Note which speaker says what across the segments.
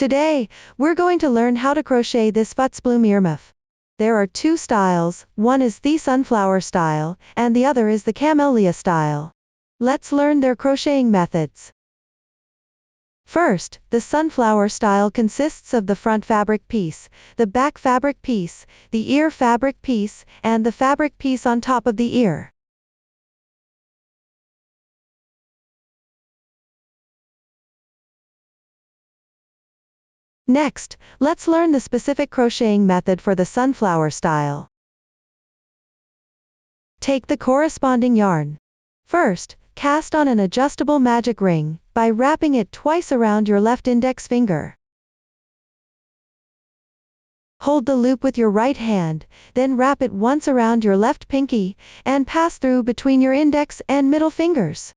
Speaker 1: Today, we're going to learn how to crochet this Fuzzbloom-Sunflower. There are two styles, one is the sunflower style, and the other is the camellia style. Let's learn their crocheting methods. First, the sunflower style consists of the front fabric piece, the back fabric piece, the ear fabric piece, and the fabric piece on top of the ear. Next, let's learn the specific crocheting method for the sunflower style. Take the corresponding yarn. First, cast on an adjustable magic ring, by wrapping it twice around your left index finger. Hold the loop with your right hand, then wrap it once around your left pinky, and pass through between your index and middle fingers.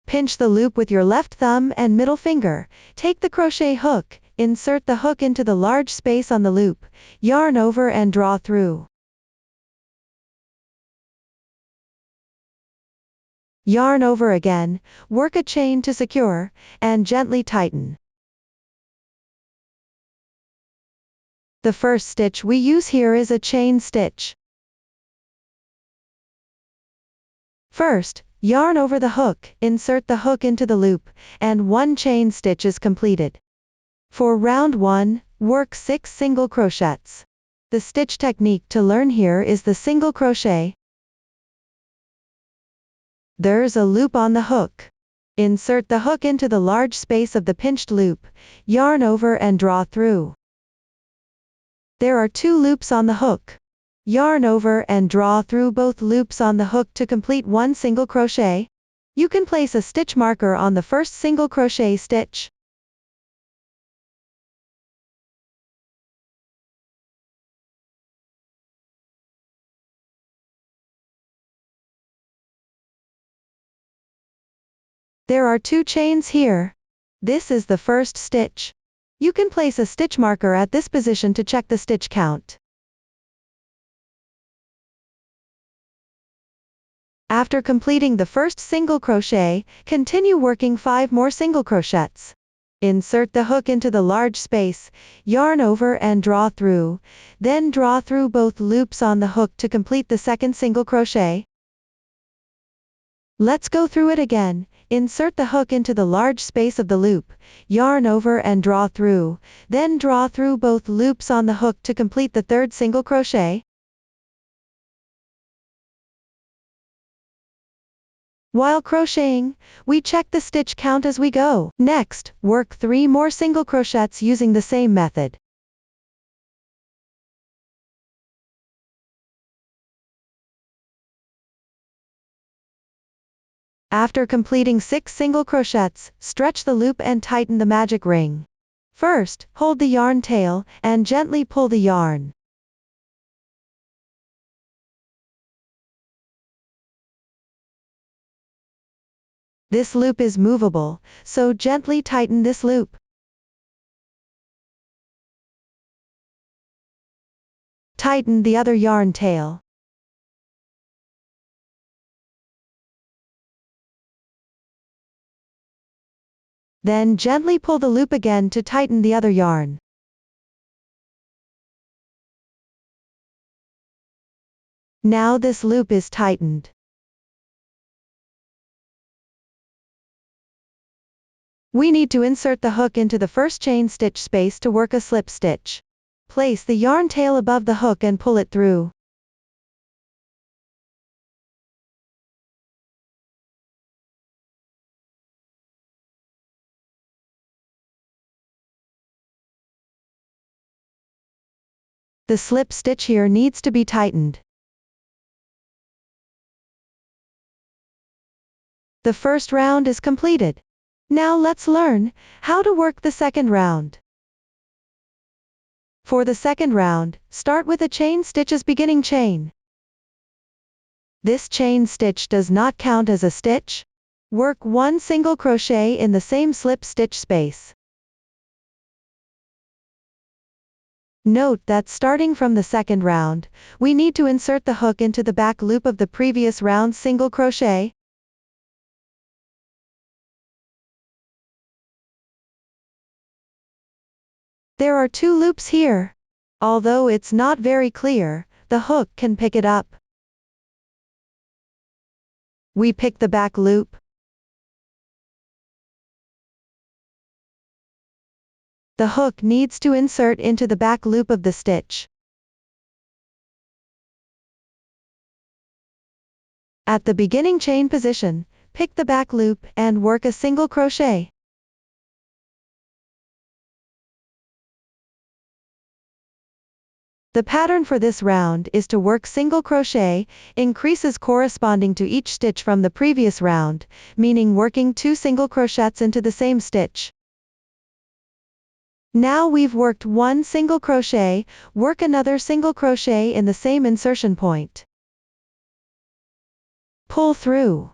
Speaker 1: Pinch the loop with your left thumb and middle finger, take the crochet hook, insert the hook into the large space on the loop, yarn over and draw through. Yarn over again, work a chain to secure, and gently tighten. The first stitch we use here is a chain stitch. First, yarn over the hook, insert the hook into the loop, and one chain stitch is completed. For round 1, work 6 single crochets. The stitch technique to learn here is the single crochet. There's a loop on the hook. Insert the hook into the large space of the pinched loop, yarn over and draw through. There are 2 loops on the hook. Yarn over and draw through both loops on the hook to complete one single crochet. You can place a stitch marker on the first single crochet stitch. There are 2 chains here. This is the first stitch. You can place a stitch marker at this position to check the stitch count. After completing the first single crochet, continue working 5 more single crochets. Insert the hook into the large space, yarn over and draw through, then draw through both loops on the hook to complete the second single crochet. Let's go through it again. Insert the hook into the large space of the loop, yarn over and draw through, then draw through both loops on the hook to complete the third single crochet. While crocheting, we check the stitch count as we go. Next, work 3 more single crochets using the same method. After completing 6 single crochets, stretch the loop and tighten the magic ring. First, hold the yarn tail, and gently pull the yarn. This loop is movable, so gently tighten this loop. Tighten the other yarn tail. Then gently pull the loop again to tighten the other yarn. Now this loop is tightened. We need to insert the hook into the first chain stitch space to work a slip stitch. Place the yarn tail above the hook and pull it through. The slip stitch here needs to be tightened. The first round is completed. Now let's learn how to work the second round. For the second round, start with a chain stitch as beginning chain. This chain stitch does not count as a stitch. Work 1 single crochet in the same slip stitch space. Note that starting from the second round, we need to insert the hook into the back loop of the previous round's single crochet. There are 2 loops here. Although it's not very clear, the hook can pick it up. We pick the back loop. The hook needs to insert into the back loop of the stitch. At the beginning chain position, pick the back loop and work a single crochet. The pattern for this round is to work single crochet, increases corresponding to each stitch from the previous round, meaning working 2 single crochets into the same stitch. Now we've worked 1 single crochet, work another single crochet in the same insertion point. Pull through.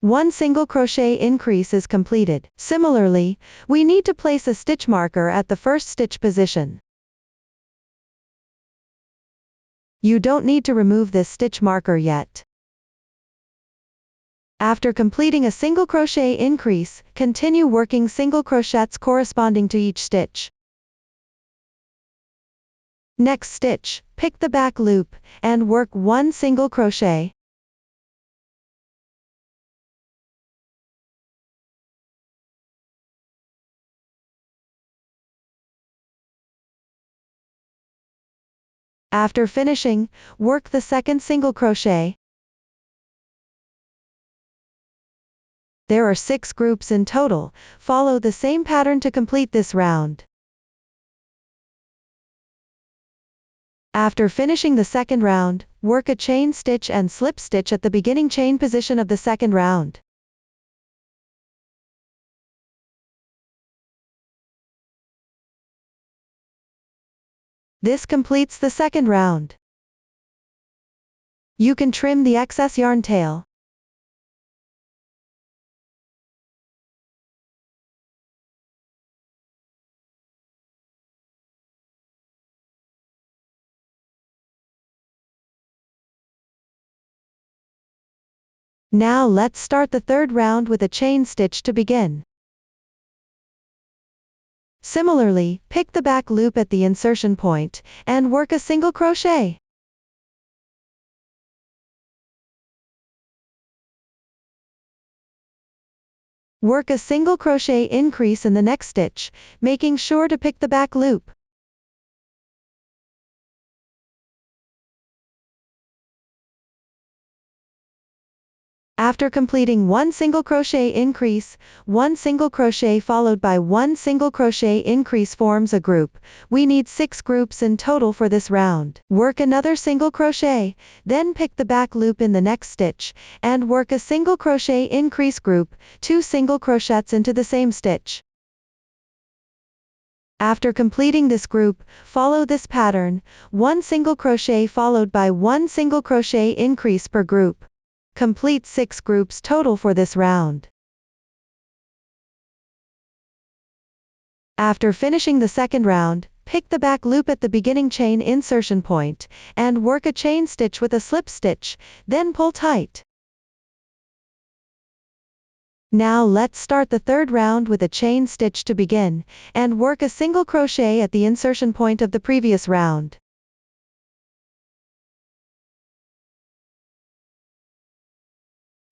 Speaker 1: 1 single crochet increase is completed. Similarly, we need to place a stitch marker at the first stitch position. You don't need to remove this stitch marker yet. After completing a single crochet increase, continue working single crochets corresponding to each stitch. Next stitch, pick the back loop, and work 1 single crochet. After finishing, work the second single crochet. There are 6 groups in total. Follow the same pattern to complete this round. After finishing the second round, work a chain stitch and slip stitch at the beginning chain position of the second round. This completes the second round. You can trim the excess yarn tail. Now let's start the third round with a chain stitch to begin. Similarly, pick the back loop at the insertion point, and work a single crochet. Work a single crochet increase in the next stitch, making sure to pick the back loop. After completing 1 single crochet increase, 1 single crochet followed by 1 single crochet increase forms a group. We need 6 groups in total for this round. Work another single crochet, then pick the back loop in the next stitch, and work a single crochet increase group, 2 single crochets into the same stitch. After completing this group, follow this pattern, 1 single crochet followed by 1 single crochet increase per group. Complete 6 groups total for this round. After finishing the second round, pick the back loop at the beginning chain insertion point, and work a chain stitch with a slip stitch, then pull tight. Now let's start the third round with a chain stitch to begin, and work a single crochet at the insertion point of the previous round.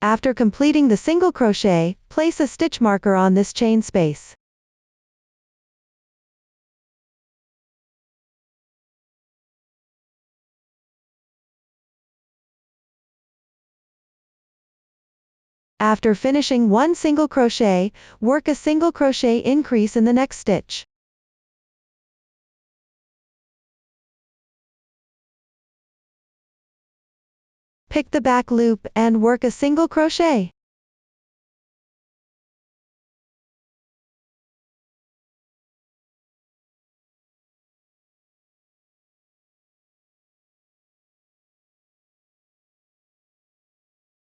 Speaker 1: After completing the single crochet, place a stitch marker on this chain space. After finishing 1 single crochet, work a single crochet increase in the next stitch. Pick the back loop and work a single crochet.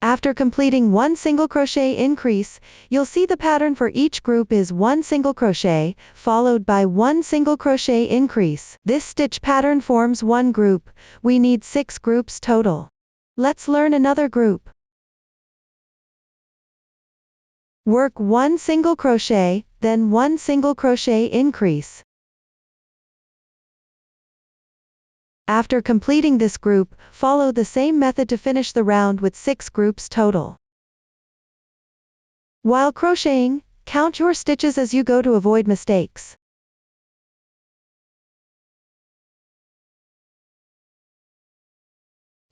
Speaker 1: After completing 1 single crochet increase, you'll see the pattern for each group is 1 single crochet, followed by 1 single crochet increase. This stitch pattern forms one group. We need 6 groups total. Let's learn another group. Work 1 single crochet, then 1 single crochet increase. After completing this group, follow the same method to finish the round with 6 groups total. While crocheting, count your stitches as you go to avoid mistakes.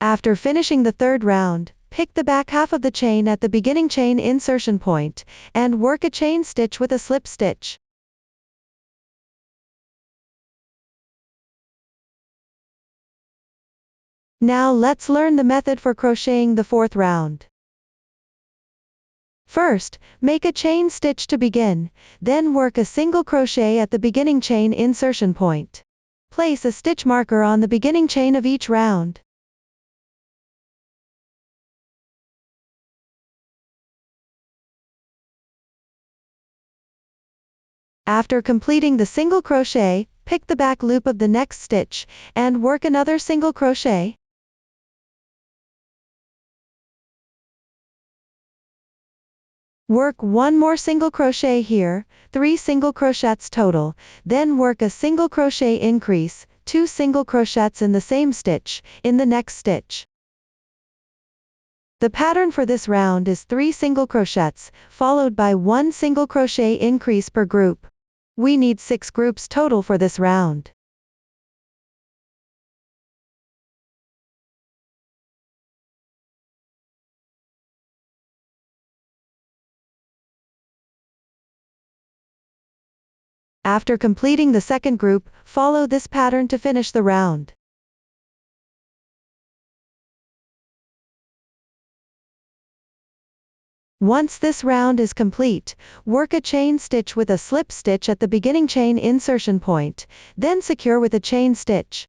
Speaker 1: After finishing the third round, pick the back half of the chain at the beginning chain insertion point, and work a chain stitch with a slip stitch. Now let's learn the method for crocheting the fourth round. First, make a chain stitch to begin, then work a single crochet at the beginning chain insertion point. Place a stitch marker on the beginning chain of each round. After completing the single crochet, pick the back loop of the next stitch, and work another single crochet. Work one more single crochet here, 3 single crochets total, then work a single crochet increase, 2 single crochets in the same stitch, in the next stitch. The pattern for this round is 3 single crochets, followed by 1 single crochet increase per group. We need 6 groups total for this round. After completing the second group, follow this pattern to finish the round. Once this round is complete, work a chain stitch with a slip stitch at the beginning chain insertion point, then secure with a chain stitch.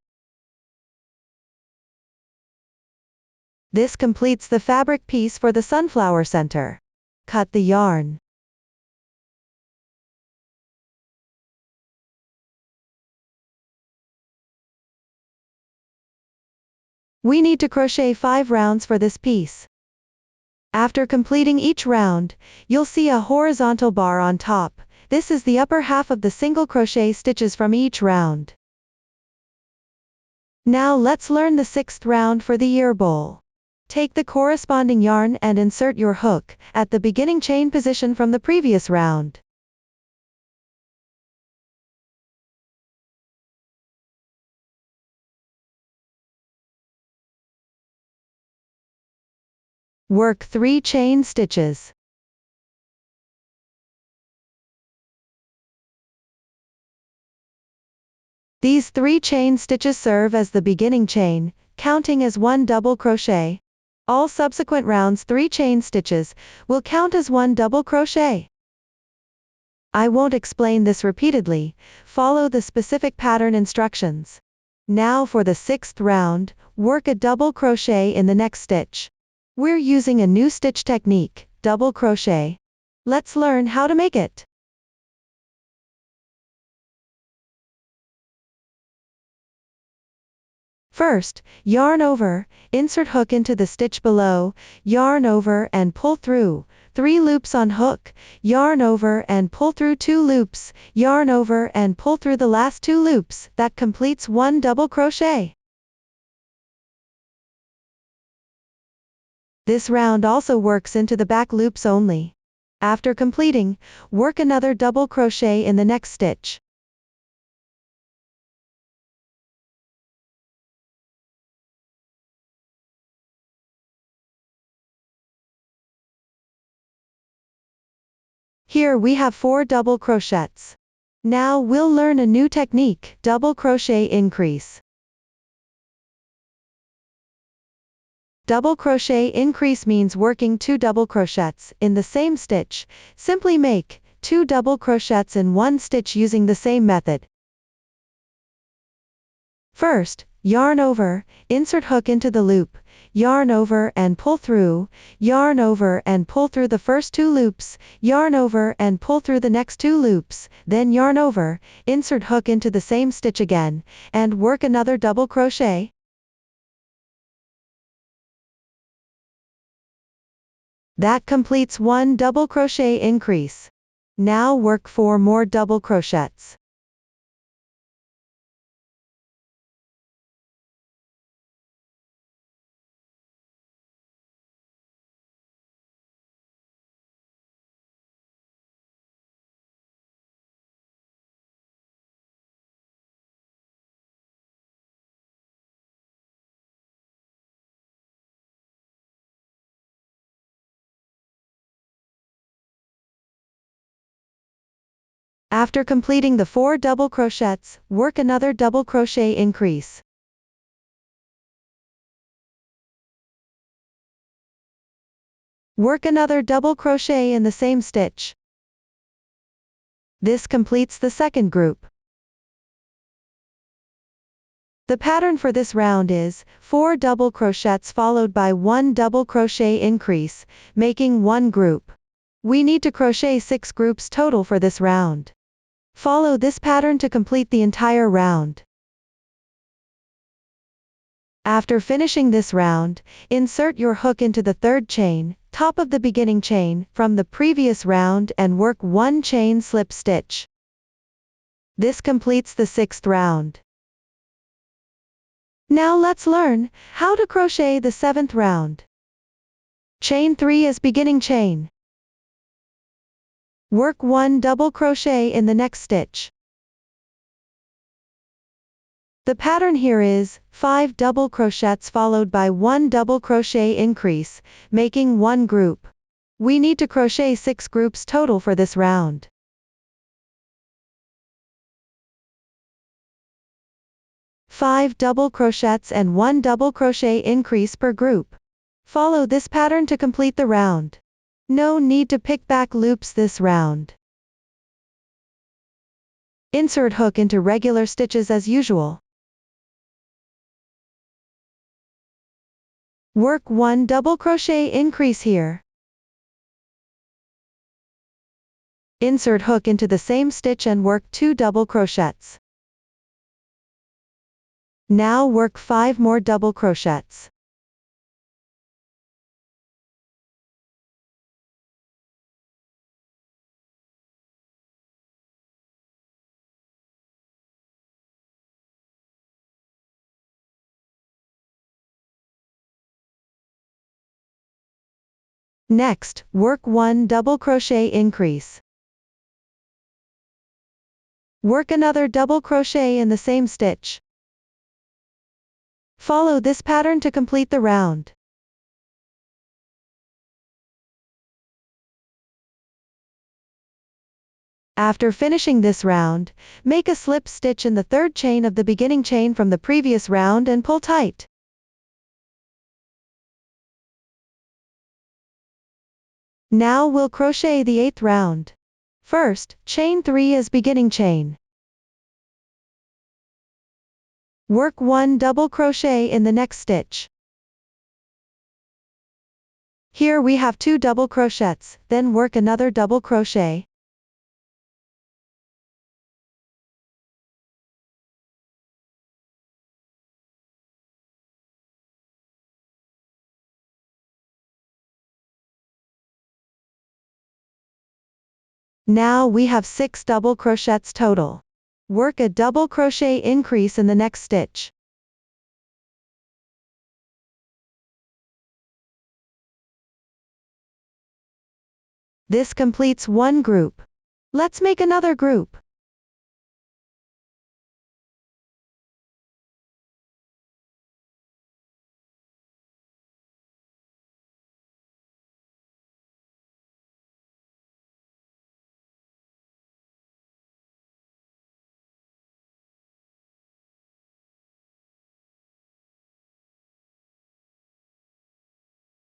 Speaker 1: This completes the fabric piece for the sunflower center. Cut the yarn. We need to crochet 5 rounds for this piece. After completing each round, you'll see a horizontal bar on top. This is the upper half of the single crochet stitches from each round. Now let's learn the 6th round for the ear bowl. Take the corresponding yarn and insert your hook at the beginning chain position from the previous round. Work 3 chain stitches. These 3 chain stitches serve as the beginning chain, counting as 1 double crochet. All subsequent rounds 3 chain stitches will count as 1 double crochet. I won't explain this repeatedly, follow the specific pattern instructions. Now for the 6th round, work a double crochet in the next stitch. We're using a new stitch technique, double crochet. Let's learn how to make it. First, yarn over, insert hook into the stitch below, yarn over and pull through, 3 loops on hook, yarn over and pull through 2 loops, yarn over and pull through the last 2 loops. That completes 1 double crochet. This round also works into the back loops only. After completing, work another double crochet in the next stitch. Here we have 4 double crochets. Now we'll learn a new technique, double crochet increase. Double crochet increase means working 2 double crochets in the same stitch. Simply make 2 double crochets in 1 stitch using the same method. First, yarn over, insert hook into the loop, yarn over and pull through, yarn over and pull through the first 2 loops, yarn over and pull through the next 2 loops, then yarn over, insert hook into the same stitch again, and work another double crochet. That completes 1 double crochet increase. Now work 4 more double crochets. After completing the 4 double crochets, work another double crochet increase. Work another double crochet in the same stitch. This completes the second group. The pattern for this round is 4 double crochets followed by 1 double crochet increase, making 1 group. We need to crochet 6 groups total for this round. Follow this pattern to complete the entire round. After finishing this round, insert your hook into the third chain, top of the beginning chain, from the previous round and work 1 chain slip stitch. This completes the 6th round. Now let's learn how to crochet the 7th round. Chain 3 as beginning chain. Work 1 double crochet in the next stitch. The pattern here is 5 double crochets followed by 1 double crochet increase, making 1 group. We need to crochet 6 groups total for this round. Five double crochets and 1 double crochet increase per group. Follow this pattern to complete the round. No need to pick back loops this round. Insert hook into regular stitches as usual. Work 1 double crochet increase here. Insert hook into the same stitch and work 2 double crochets. Now work 5 more double crochets. Next, work 1 double crochet increase. Work another double crochet in the same stitch. Follow this pattern to complete the round. After finishing this round, make a slip stitch in the third chain of the beginning chain from the previous round and pull tight. Now we'll crochet the 8th round. First, chain 3 as beginning chain. Work 1 double crochet in the next stitch. Here we have 2 double crochets, then work another double crochet. Now we have 6 double crochets total. Work a double crochet increase in the next stitch. This completes 1 group. Let's make another group.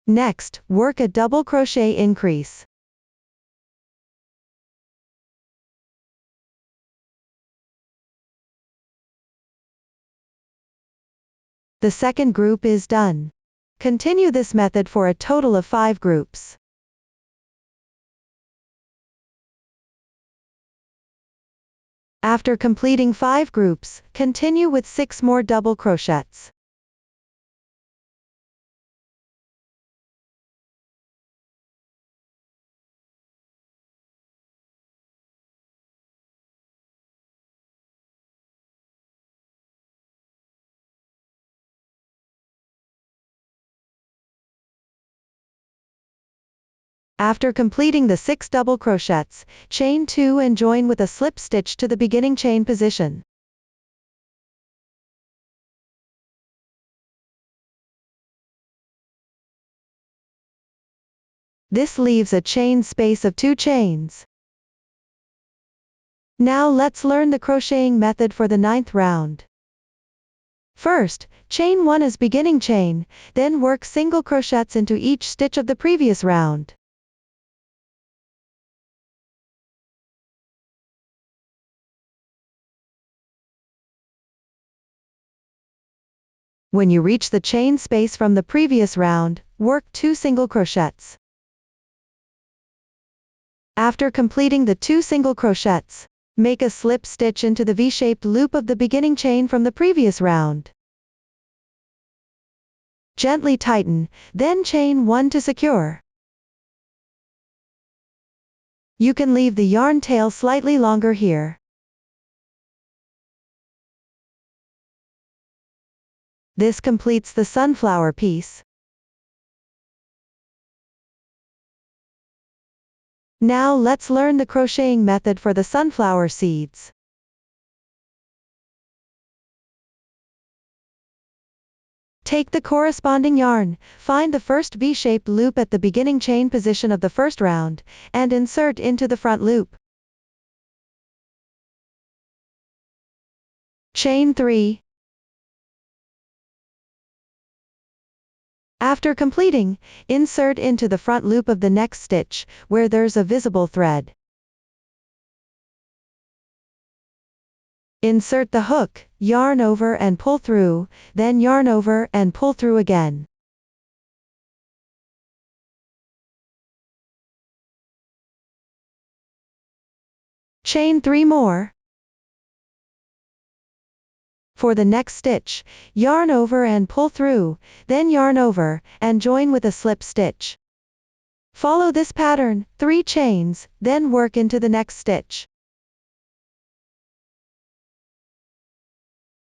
Speaker 1: Next, work a double crochet increase. The second group is done. Continue this method for a total of 5 groups. After completing 5 groups, continue with 6 more double crochets. After completing the 6 double crochets, chain 2 and join with a slip stitch to the beginning chain position. This leaves a chain space of 2 chains. Now let's learn the crocheting method for the 9th round. First, chain 1 as beginning chain, then work single crochets into each stitch of the previous round. When you reach the chain space from the previous round, work 2 single crochets. After completing the 2 single crochets, make a slip stitch into the V-shaped loop of the beginning chain from the previous round. Gently tighten, then chain 1 to secure. You can leave the yarn tail slightly longer here. This completes the sunflower piece. Now let's learn the crocheting method for the sunflower seeds. Take the corresponding yarn, find the first V-shaped loop at the beginning chain position of the first round, and insert into the front loop. Chain 3. After completing, insert into the front loop of the next stitch, where there's a visible thread. Insert the hook, yarn over and pull through, then yarn over and pull through again. Chain 3 more. For the next stitch, yarn over and pull through, then yarn over, and join with a slip stitch. Follow this pattern, 3 chains, then work into the next stitch.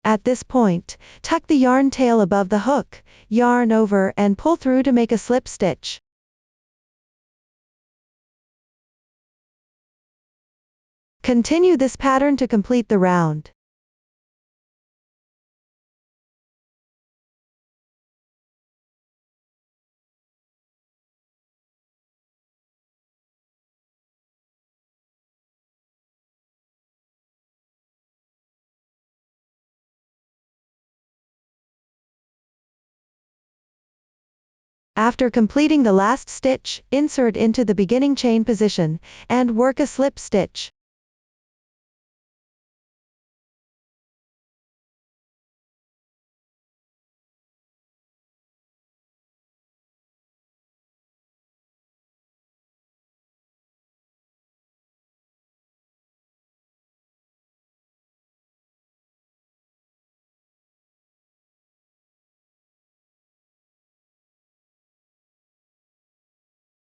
Speaker 1: At this point, tuck the yarn tail above the hook, yarn over and pull through to make a slip stitch. Continue this pattern to complete the round. After completing the last stitch, insert into the beginning chain position, and work a slip stitch.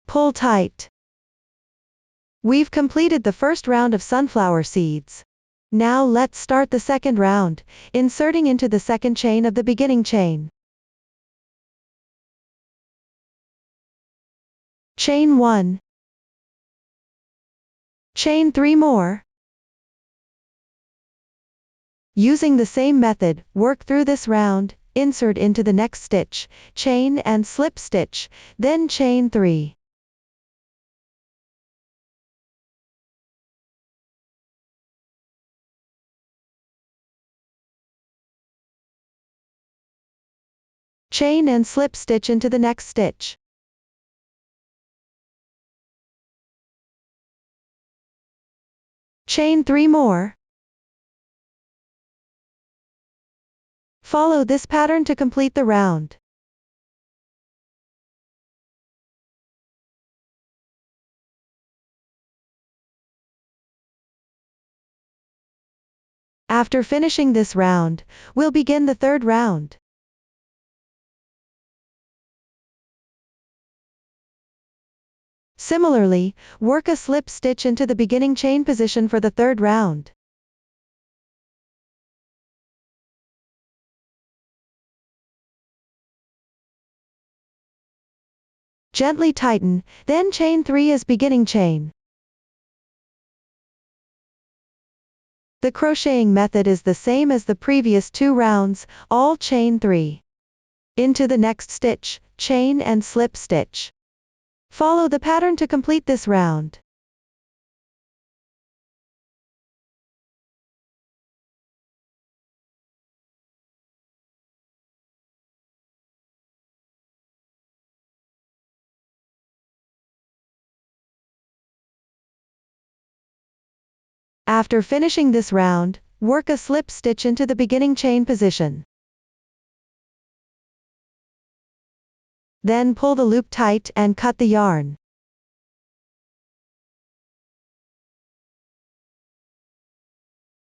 Speaker 1: Pull tight. We've completed the first round of sunflower seeds. Now let's start the second round, inserting into the second chain of the beginning chain. Chain 1. Chain 3 more. Using the same method, work through this round, insert into the next stitch, chain and slip stitch, then chain 3. Chain and slip stitch into the next stitch. Chain 3 more. Follow this pattern to complete the round. After finishing this round, we'll begin the third round. Similarly, work a slip stitch into the beginning chain position for the third round. Gently tighten, then chain 3 as beginning chain. The crocheting method is the same as the previous 2 rounds, all chain 3. Into the next stitch, chain and slip stitch. Follow the pattern to complete this round. After finishing this round, work a slip stitch into the beginning chain position. Then pull the loop tight and cut the yarn.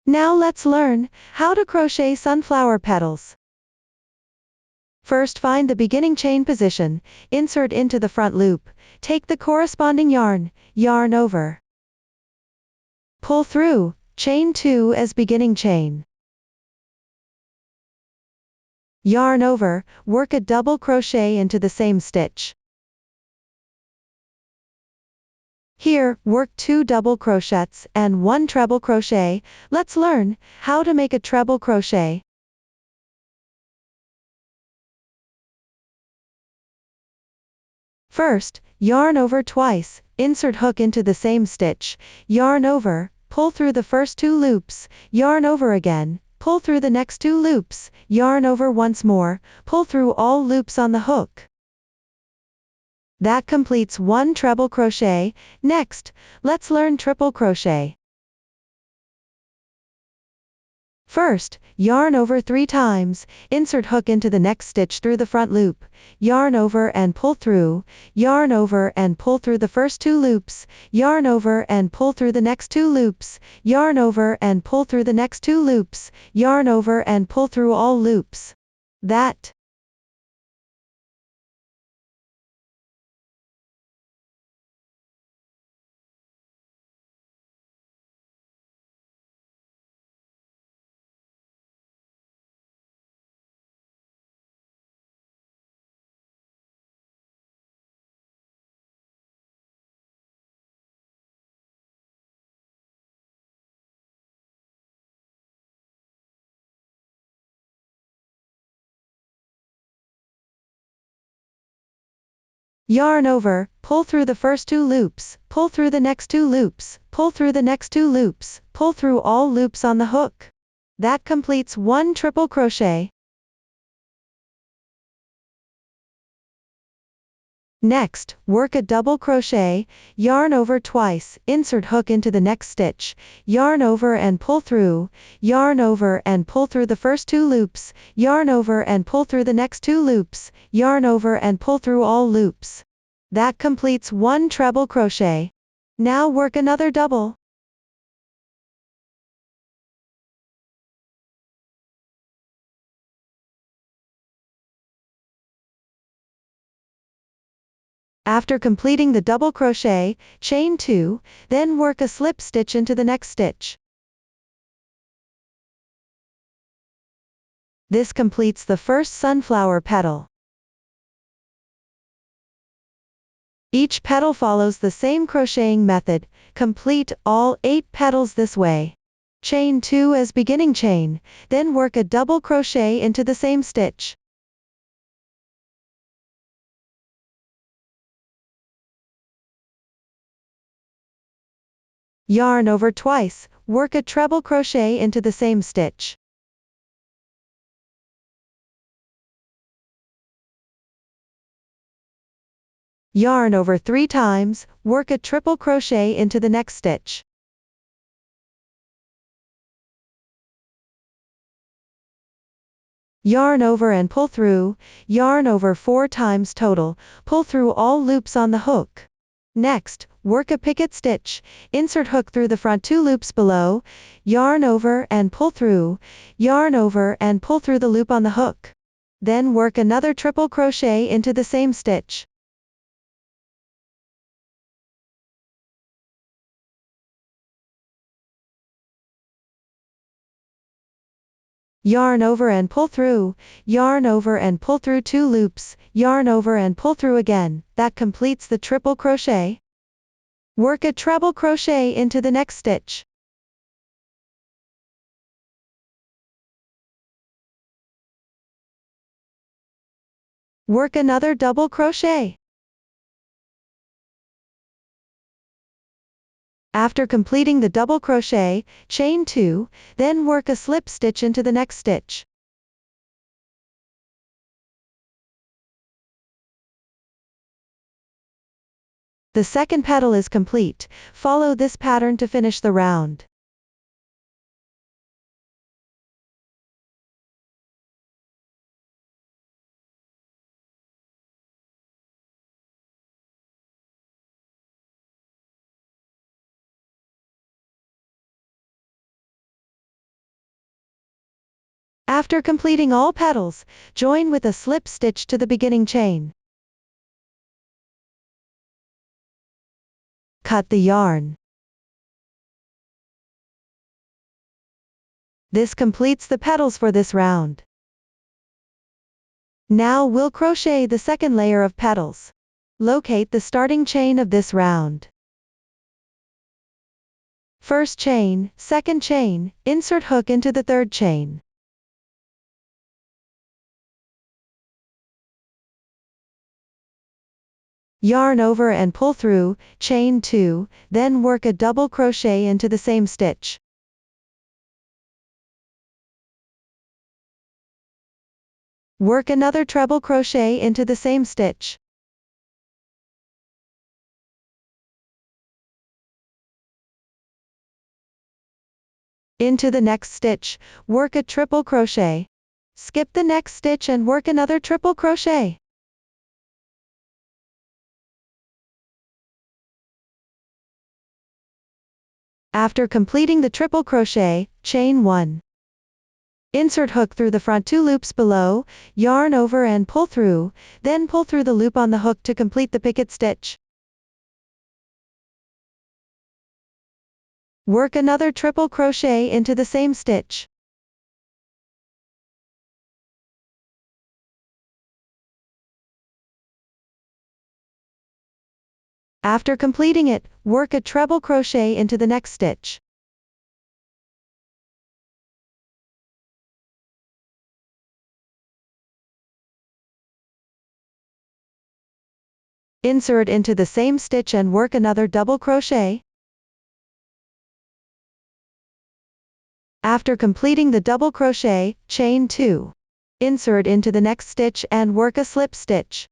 Speaker 1: Now let's learn how to crochet sunflower petals. First, find the beginning chain position, insert into the front loop, take the corresponding yarn, yarn over. Pull through, chain 2 as beginning chain. Yarn over, work a double crochet into the same stitch. Here, work 2 double crochets and 1 treble crochet. Let's learn how to make a treble crochet. First, yarn over twice, insert hook into the same stitch, yarn over, pull through the first 2 loops, yarn over again, pull through the next 2 loops, yarn over once more, pull through all loops on the hook. That completes 1 treble crochet. Next, let's learn triple crochet. First, yarn over 3 times, insert hook into the next stitch through the front loop, yarn over and pull through, yarn over and pull through the first 2 loops, yarn over and pull through the next 2 loops, yarn over and pull through the next 2 loops, yarn over and pull through all loops. That. Yarn over, pull through the first 2 loops, pull through the next 2 loops, pull through the next 2 loops, pull through all loops on the hook. That completes 1 triple crochet. Next, work a double crochet, yarn over twice, insert hook into the next stitch, yarn over and pull through, yarn over and pull through the first 2 loops, yarn over and pull through the next 2 loops, yarn over and pull through all loops. That completes 1 treble crochet. Now work another double. After completing the double crochet, chain 2, then work a slip stitch into the next stitch. This completes the first sunflower petal. Each petal follows the same crocheting method. Complete all 8 petals this way. Chain 2 as beginning chain, then work a double crochet into the same stitch. Yarn over twice, work a treble crochet into the same stitch. Yarn over 3 times, work a triple crochet into the next stitch. Yarn over and pull through, yarn over 4 times total, pull through all loops on the hook. Next, work a picket stitch, insert hook through the front 2 loops below, yarn over and pull through, yarn over and pull through the loop on the hook. Then work another triple crochet into the same stitch. Yarn over and pull through, yarn over and pull through 2 loops, yarn over and pull through again. That completes the triple crochet. Work a treble crochet into the next stitch. Work another double crochet. After completing the double crochet, chain 2, then work a slip stitch into the next stitch. The second petal is complete. Follow this pattern to finish the round. After completing all petals, join with a slip stitch to the beginning chain. Cut the yarn. This completes the petals for this round. Now we'll crochet the second layer of petals. Locate the starting chain of this round. First chain, second chain, insert hook into the third chain. Yarn over and pull through, chain 2, then work a double crochet into the same stitch. Work another treble crochet into the same stitch. Into the next stitch, work a triple crochet. Skip the next stitch and work another triple crochet. After completing the triple crochet, chain 1. Insert hook through the front 2 loops below, yarn over and pull through, then pull through the loop on the hook to complete the picket stitch. Work another triple crochet into the same stitch. After completing it, work a treble crochet into the next stitch. Insert into the same stitch and work another double crochet. After completing the double crochet, chain 2. Insert into the next stitch and work a slip stitch.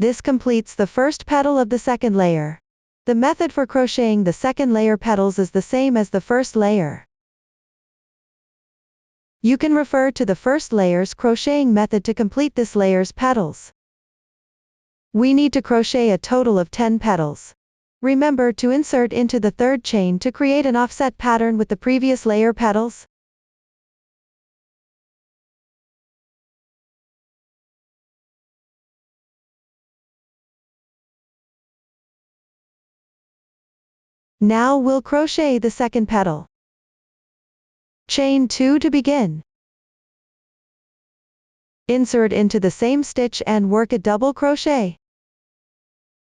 Speaker 1: This completes the first petal of the second layer. The method for crocheting the second layer petals is the same as the first layer. You can refer to the first layer's crocheting method to complete this layer's petals. We need to crochet a total of 10 petals. Remember to insert into the third chain to create an offset pattern with the previous layer petals. Now we'll crochet the second petal. Chain 2 to begin. Insert into the same stitch and work a double crochet.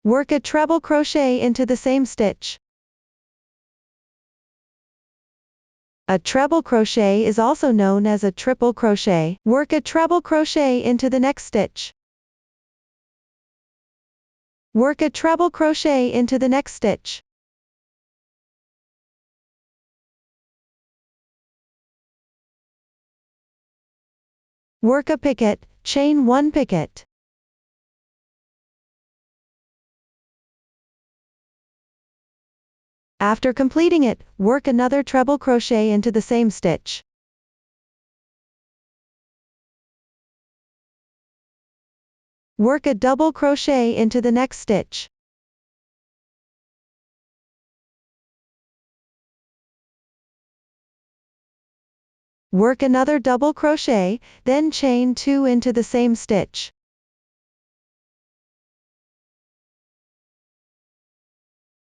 Speaker 1: Work a treble crochet into the same stitch. A treble crochet is also known as a triple crochet. Work a treble crochet into the next stitch. Work a treble crochet into the next stitch. Work a picket, chain 1 picket. After completing it, work another treble crochet into the same stitch. Work a double crochet into the next stitch. Work another double crochet, then chain 2 into the same stitch.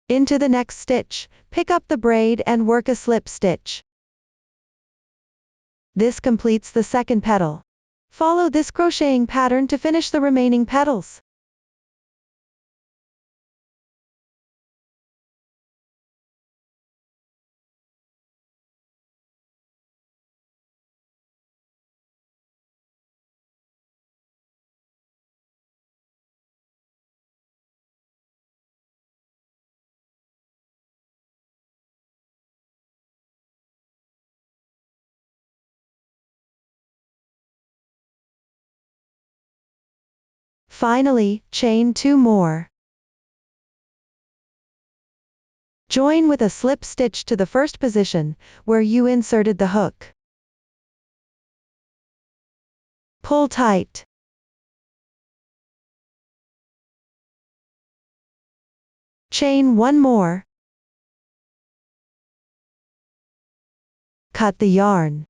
Speaker 1: Into the next stitch, pick up the braid and work a slip stitch. This completes the second petal. Follow this crocheting pattern to finish the remaining petals. Finally, chain 2 more. Join with a slip stitch to the first position, where you inserted the hook. Pull tight. Chain 1 more. Cut the yarn.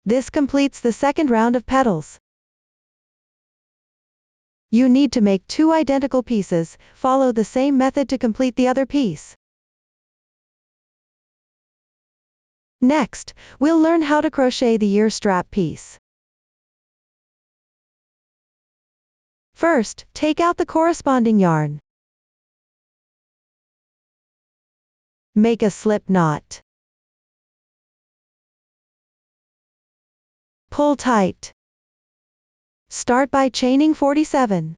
Speaker 1: This completes the second round of petals. You need to make 2 identical pieces, follow the same method to complete the other piece. Next, we'll learn how to crochet the ear strap piece. First, take out the corresponding yarn. Make a slip knot. Pull tight. Start by chaining 47.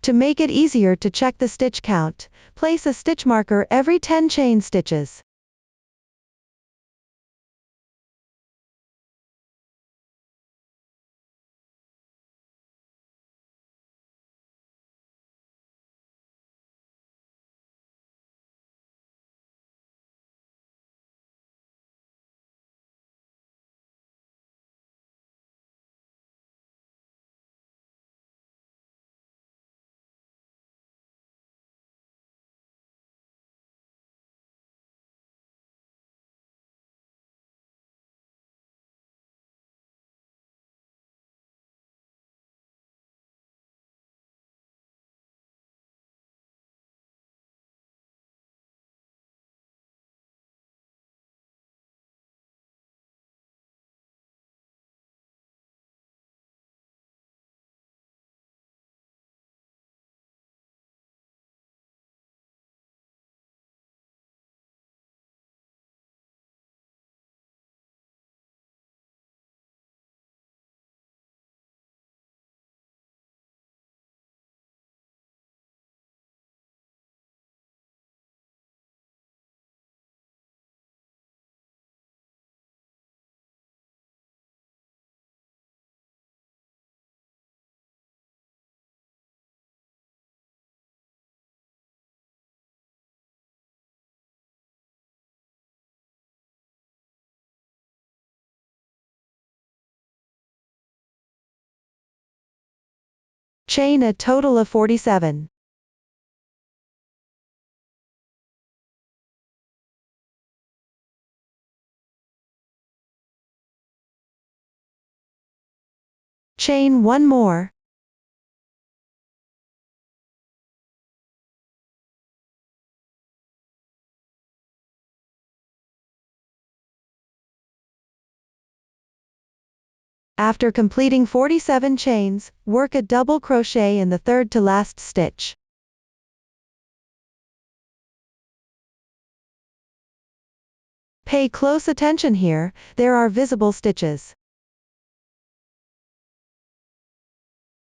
Speaker 1: To make it easier to check the stitch count, place a stitch marker every 10 chain stitches. Chain a total of 47. Chain 1 more. After completing 47 chains, work a double crochet in the third to last stitch. Pay close attention here, there are visible stitches.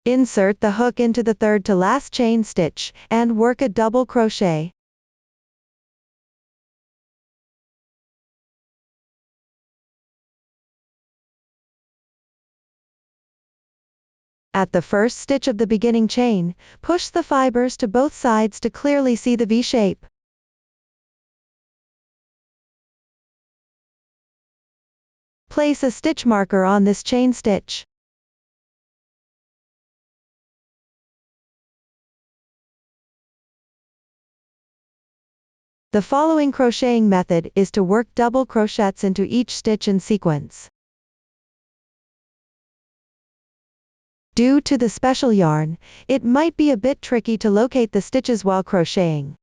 Speaker 1: Insert the hook into the third to last chain stitch, and work a double crochet. At the first stitch of the beginning chain, push the fibers to both sides to clearly see the V shape. Place a stitch marker on this chain stitch. The following crocheting method is to work double crochets into each stitch in sequence. Due to the special yarn, it might be a bit tricky to locate the stitches while crocheting.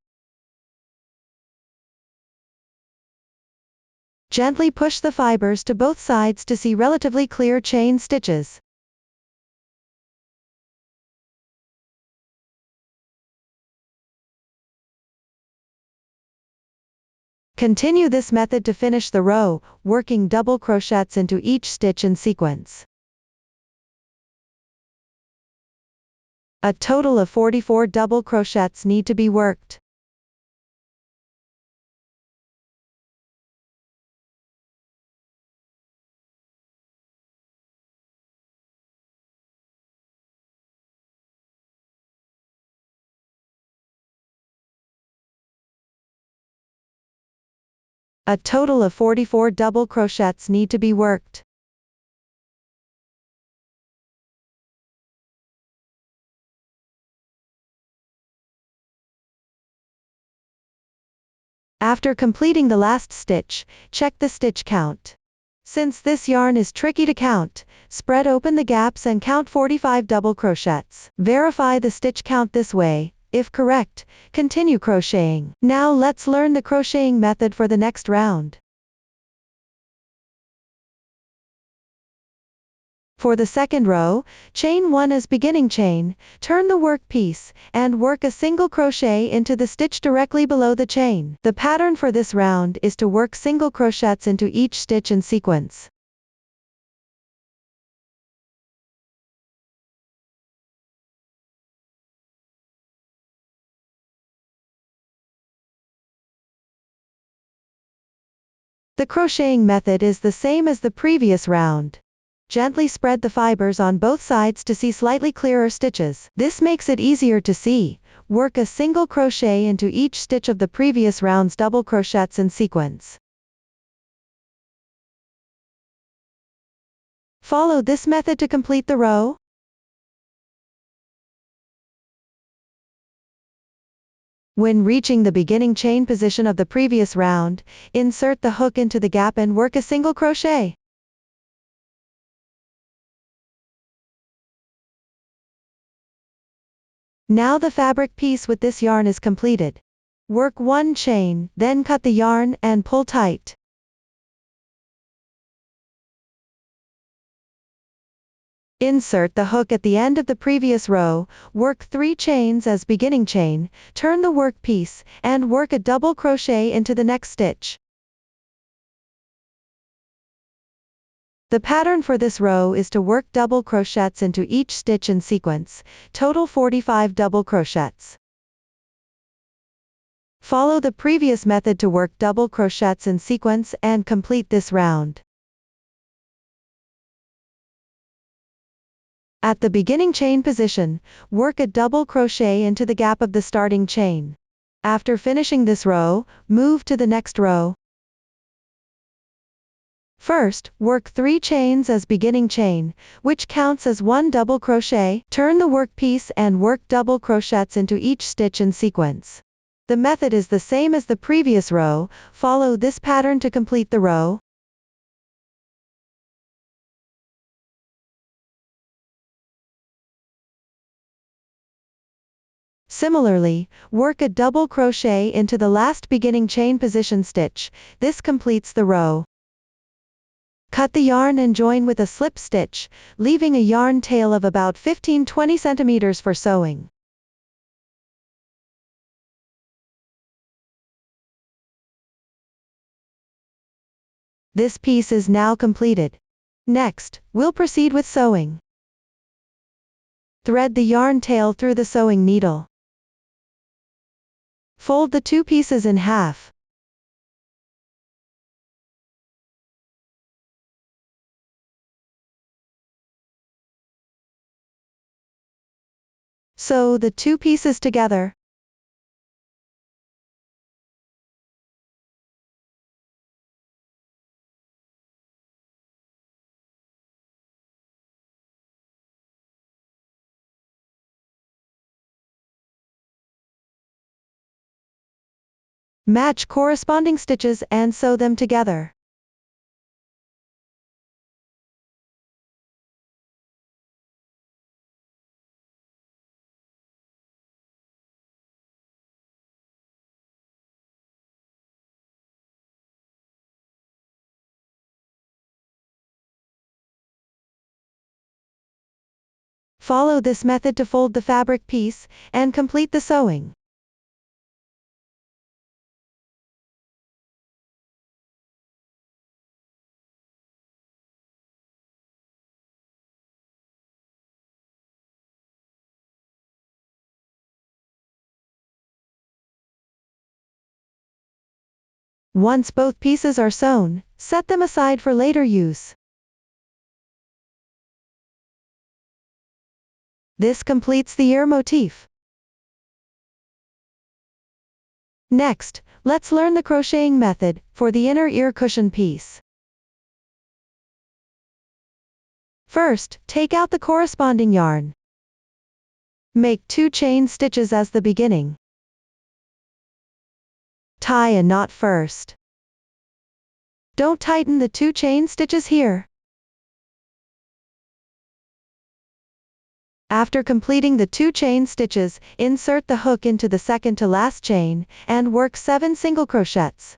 Speaker 1: Gently push the fibers to both sides to see relatively clear chain stitches. Continue this method to finish the row, working double crochets into each stitch in sequence. A total of 44 double crochets need to be worked. A total of 44 double crochets need to be worked. After completing the last stitch, check the stitch count. Since this yarn is tricky to count, spread open the gaps and count 45 double crochets. Verify the stitch count this way. If correct, continue crocheting. Now let's learn the crocheting method for the next round. For the second row, chain 1 as beginning chain, turn the work piece, and work a single crochet into the stitch directly below the chain. The pattern for this round is to work single crochets into each stitch in sequence. The crocheting method is the same as the previous round. Gently spread the fibers on both sides to see slightly clearer stitches. This makes it easier to see. Work a single crochet into each stitch of the previous round's double crochets in sequence. Follow this method to complete the row. When reaching the beginning chain position of the previous round, insert the hook into the gap and work a single crochet. Now the fabric piece with this yarn is completed. Work one chain, then cut the yarn and pull tight. Insert the hook at the end of the previous row, work 3 chains as beginning chain, turn the work piece, and work a double crochet into the next stitch. The pattern for this row is to work double crochets into each stitch in sequence, total 45 double crochets. Follow the previous method to work double crochets in sequence and complete this round. At the beginning chain position, work a double crochet into the gap of the starting chain. After finishing this row, move to the next row. First, work 3 chains as beginning chain, which counts as 1 double crochet. Turn the work piece and work double crochets into each stitch in sequence. The method is the same as the previous row. Follow this pattern to complete the row. Similarly, work a double crochet into the last beginning chain position stitch. This completes the row. Cut the yarn and join with a slip stitch, leaving a yarn tail of about 15-20 cm for sewing. This piece is now completed. Next, we'll proceed with sewing. Thread the yarn tail through the sewing needle. Fold the 2 pieces in half. Sew the 2 pieces together. Match corresponding stitches and sew them together. Follow this method to fold the fabric piece and complete the sewing. Once both pieces are sewn, set them aside for later use. This completes the ear motif. Next, let's learn the crocheting method for the inner ear cushion piece. First, take out the corresponding yarn. Make 2 chain stitches as the beginning. Tie a knot first. Don't tighten the 2 chain stitches here. After completing the 2 chain stitches, insert the hook into the second to last chain, and work 7 single crochets.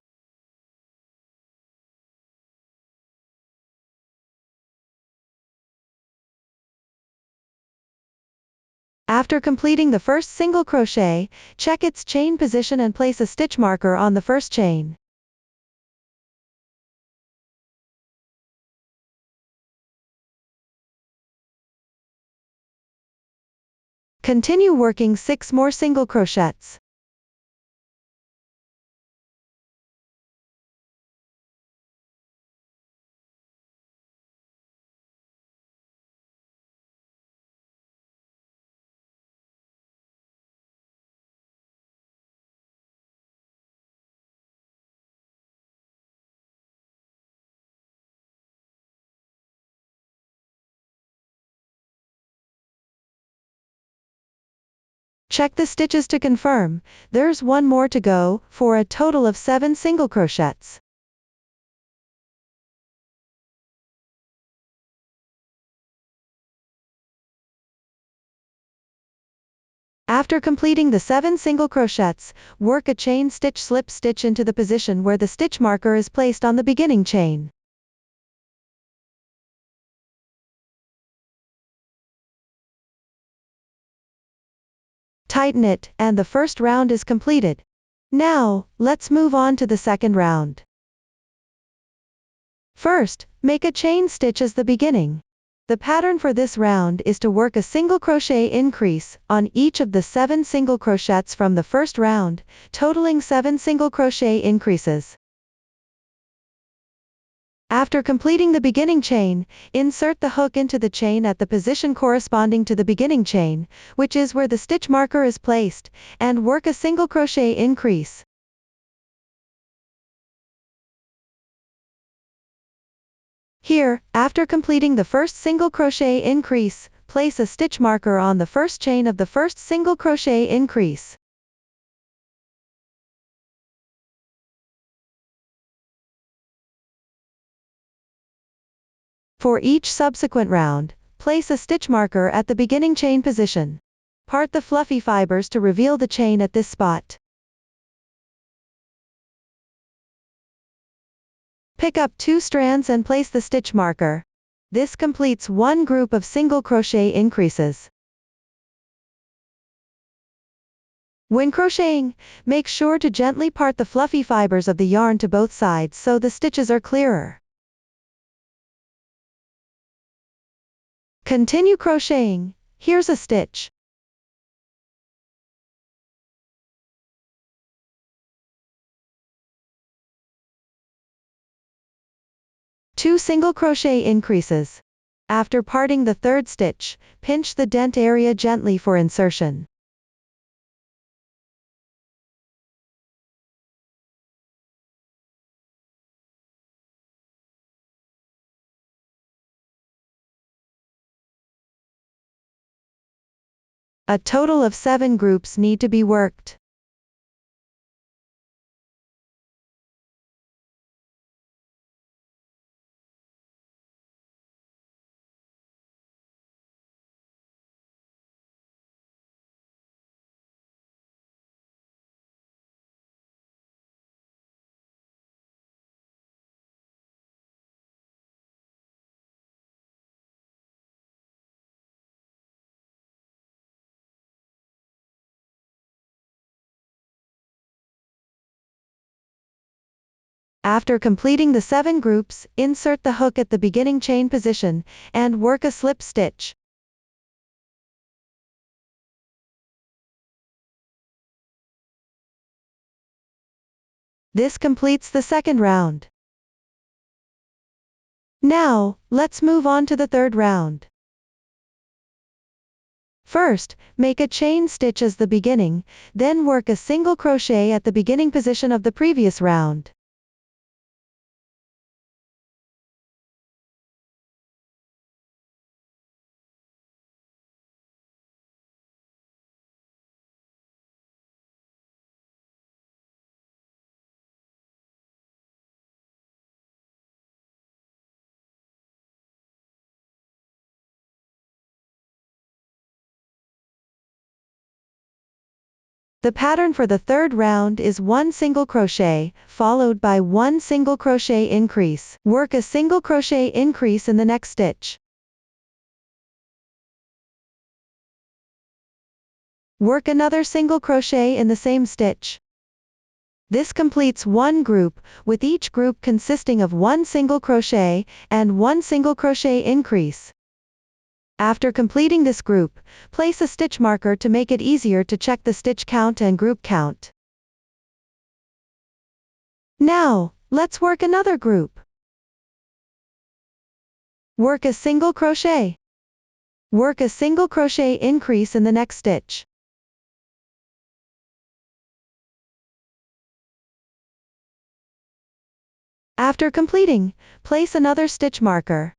Speaker 1: After completing the first single crochet, check its chain position and place a stitch marker on the first chain. Continue working 6 more single crochets. Check the stitches to confirm. There's 1 more to go, for a total of 7 single crochets. After completing the 7 single crochets, work a chain stitch slip stitch into the position where the stitch marker is placed on the beginning chain. Tighten it, and the first round is completed. Now, let's move on to the second round. First, make a chain stitch as the beginning. The pattern for this round is to work a single crochet increase on each of the 7 single crochets from the first round, totaling 7 single crochet increases. After completing the beginning chain, insert the hook into the chain at the position corresponding to the beginning chain, which is where the stitch marker is placed, and work a single crochet increase. Here, after completing the first single crochet increase, place a stitch marker on the first chain of the first single crochet increase. For each subsequent round, place a stitch marker at the beginning chain position. Part the fluffy fibers to reveal the chain at this spot. Pick up 2 strands and place the stitch marker. This completes 1 group of single crochet increases. When crocheting, make sure to gently part the fluffy fibers of the yarn to both sides so the stitches are clearer. Continue crocheting. Here's a stitch. Two single crochet increases. After parting the third stitch, pinch the dent area gently for insertion. A total of 7 groups need to be worked. After completing the 7 groups, insert the hook at the beginning chain position, and work a slip stitch. This completes the second round. Now, let's move on to the third round. First, make a chain stitch as the beginning, then work a single crochet at the beginning position of the previous round. The pattern for the third round is 1 single crochet, followed by 1 single crochet increase. Work a single crochet increase in the next stitch. Work another single crochet in the same stitch. This completes one group, with each group consisting of 1 single crochet, and 1 single crochet increase. After completing this group, place a stitch marker to make it easier to check the stitch count and group count. Now, let's work another group. Work a single crochet. Work a single crochet increase in the next stitch. After completing, place another stitch marker.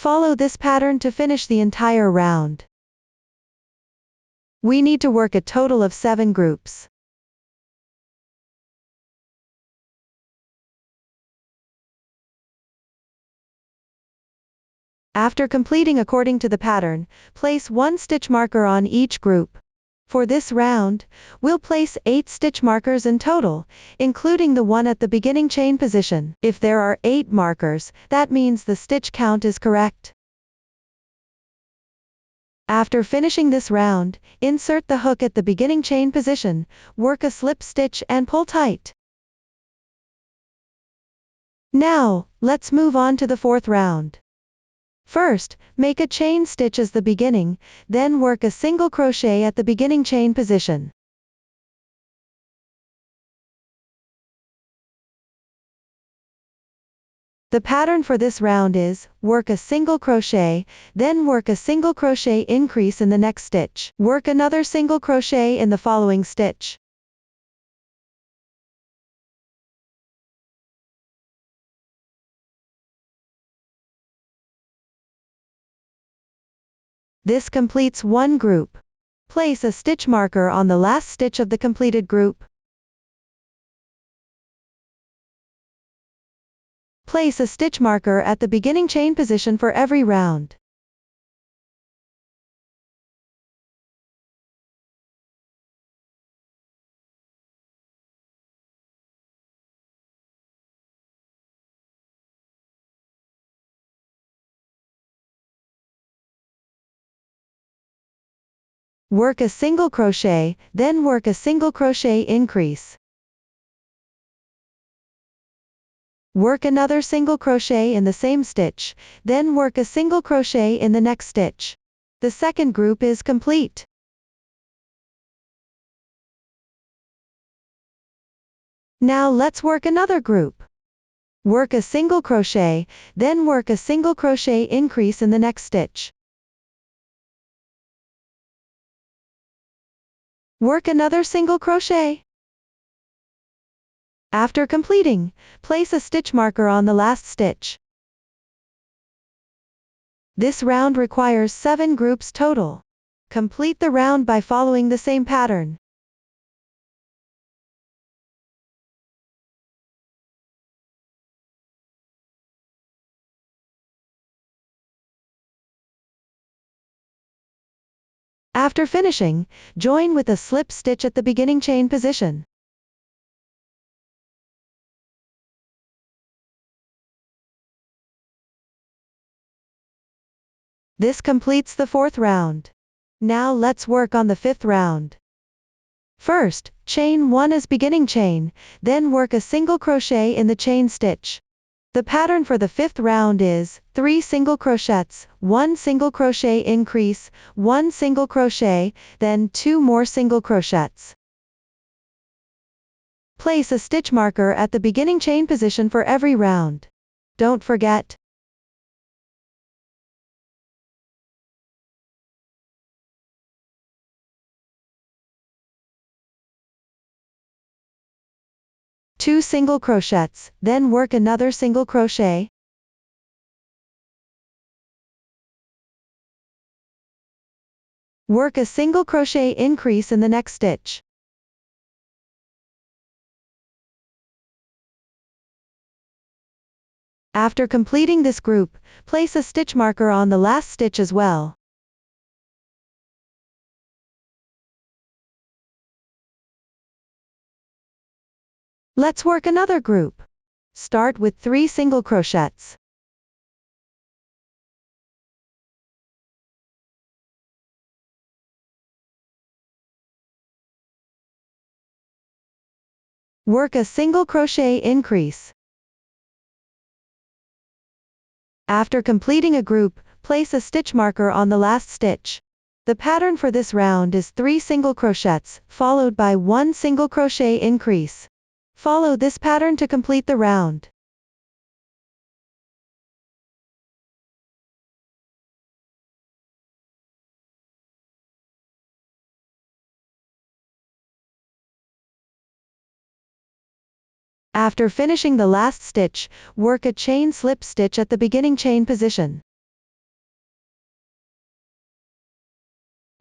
Speaker 1: Follow this pattern to finish the entire round. We need to work a total of 7 groups. After completing according to the pattern, place 1 stitch marker on each group. For this round, we'll place 8 stitch markers in total, including the one at the beginning chain position. If there are 8 markers, that means the stitch count is correct. After finishing this round, insert the hook at the beginning chain position, work a slip stitch and pull tight. Now, let's move on to the fourth round. First, make a chain stitch as the beginning, then work a single crochet at the beginning chain position. The pattern for this round is, work a single crochet, then work a single crochet increase in the next stitch. Work another single crochet in the following stitch. This completes one group. Place a stitch marker on the last stitch of the completed group. Place a stitch marker at the beginning chain position for every round. Work a single crochet, then work a single crochet increase. Work another single crochet in the same stitch, then work a single crochet in the next stitch. The second group is complete. Now let's work another group. Work a single crochet, then work a single crochet increase in the next stitch. Work another single crochet. After completing, place a stitch marker on the last stitch. This round requires 7 groups total. Complete the round by following the same pattern. After finishing, join with a slip stitch at the beginning chain position. This completes the fourth round. Now let's work on the 5th round. First, chain 1 as beginning chain, then work a single crochet in the chain stitch. The pattern for the 5th round is 3 single crochets, 1 single crochet increase, 1 single crochet, then 2 more single crochets. Place a stitch marker at the beginning chain position for every round. Don't forget. Two single crochets, then work another single crochet. Work a single crochet increase in the next stitch. After completing this group, place a stitch marker on the last stitch as well. Let's work another group. Start with 3 single crochets. Work a single crochet increase. After completing a group, place a stitch marker on the last stitch. The pattern for this round is 3 single crochets, followed by 1 single crochet increase. Follow this pattern to complete the round. After finishing the last stitch, work a chain slip stitch at the beginning chain position.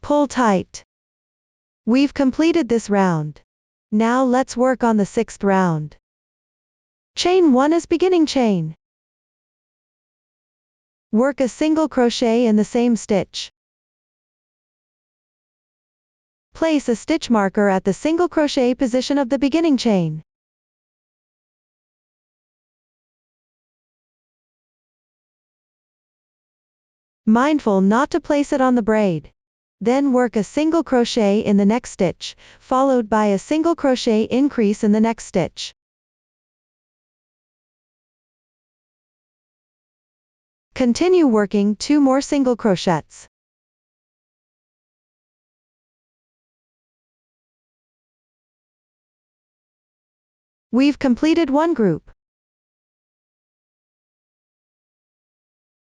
Speaker 1: Pull tight. We've completed this round. Now let's work on the 6th round. Chain 1 as beginning chain. Work a single crochet in the same stitch. Place a stitch marker at the single crochet position of the beginning chain. Mindful not to place it on the braid. Then work a single crochet in the next stitch, followed by a single crochet increase in the next stitch. Continue working 2 more single crochets. We've completed one group.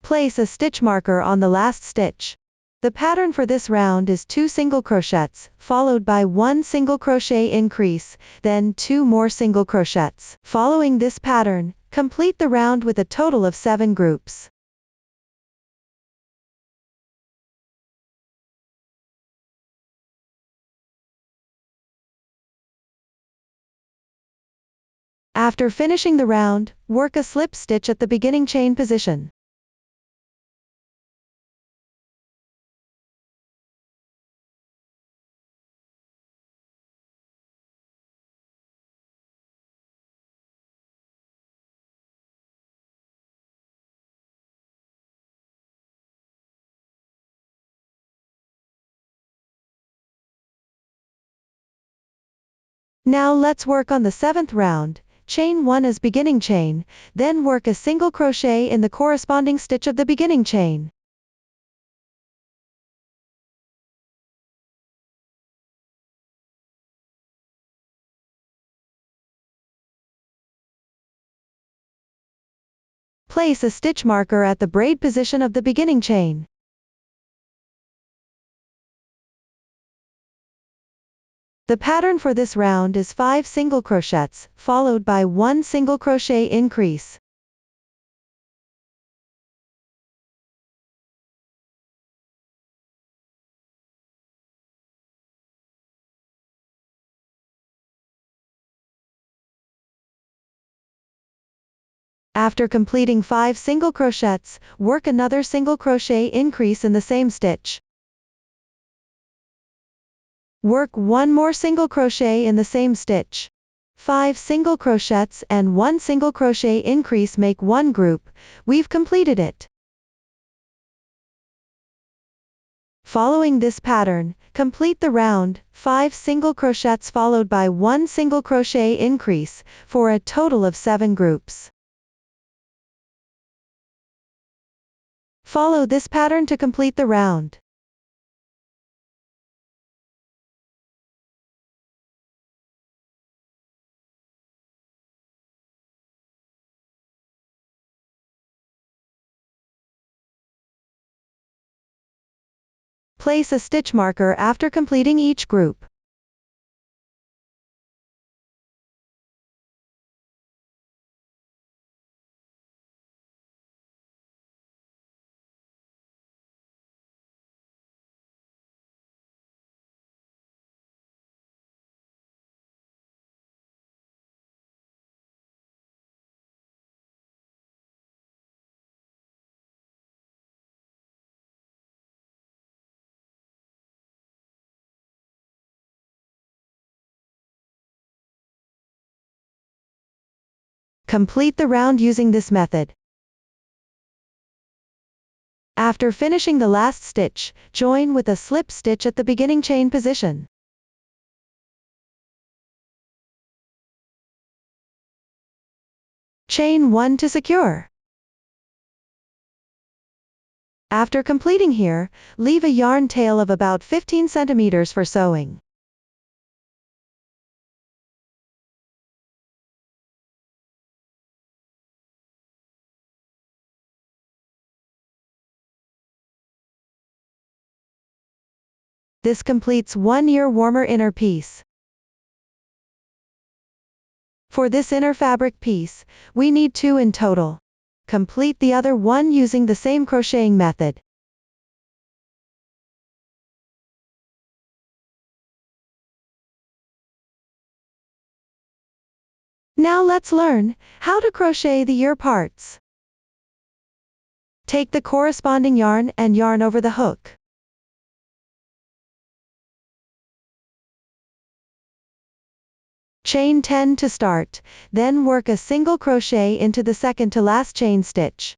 Speaker 1: Place a stitch marker on the last stitch. The pattern for this round is 2 single crochets, followed by 1 single crochet increase, then 2 more single crochets. Following this pattern, complete the round with a total of 7 groups. After finishing the round, work a slip stitch at the beginning chain position. Now let's work on the 7th round. Chain 1 as beginning chain, then work a single crochet in the corresponding stitch of the beginning chain. Place a stitch marker at the braid position of the beginning chain. The pattern for this round is 5 single crochets, followed by 1 single crochet increase. After completing 5 single crochets, work another single crochet increase in the same stitch. Work 1 more single crochet in the same stitch. 5 single crochets and 1 single crochet increase make one group. We've completed it. Following this pattern, complete the round, 5 single crochets followed by 1 single crochet increase, for a total of 7 groups. Follow this pattern to complete the round. Place a stitch marker after completing each group. Complete the round using this method. After finishing the last stitch, join with a slip stitch at the beginning chain position. Chain 1 to secure. After completing here, leave a yarn tail of about 15 centimeters for sewing. This completes one Earwarmer inner piece. For this inner fabric piece, we need 2 in total. Complete the other one using the same crocheting method. Now let's learn how to crochet the ear parts. Take the corresponding yarn and yarn over the hook. Chain 10 to start, then work a single crochet into the second to last chain stitch.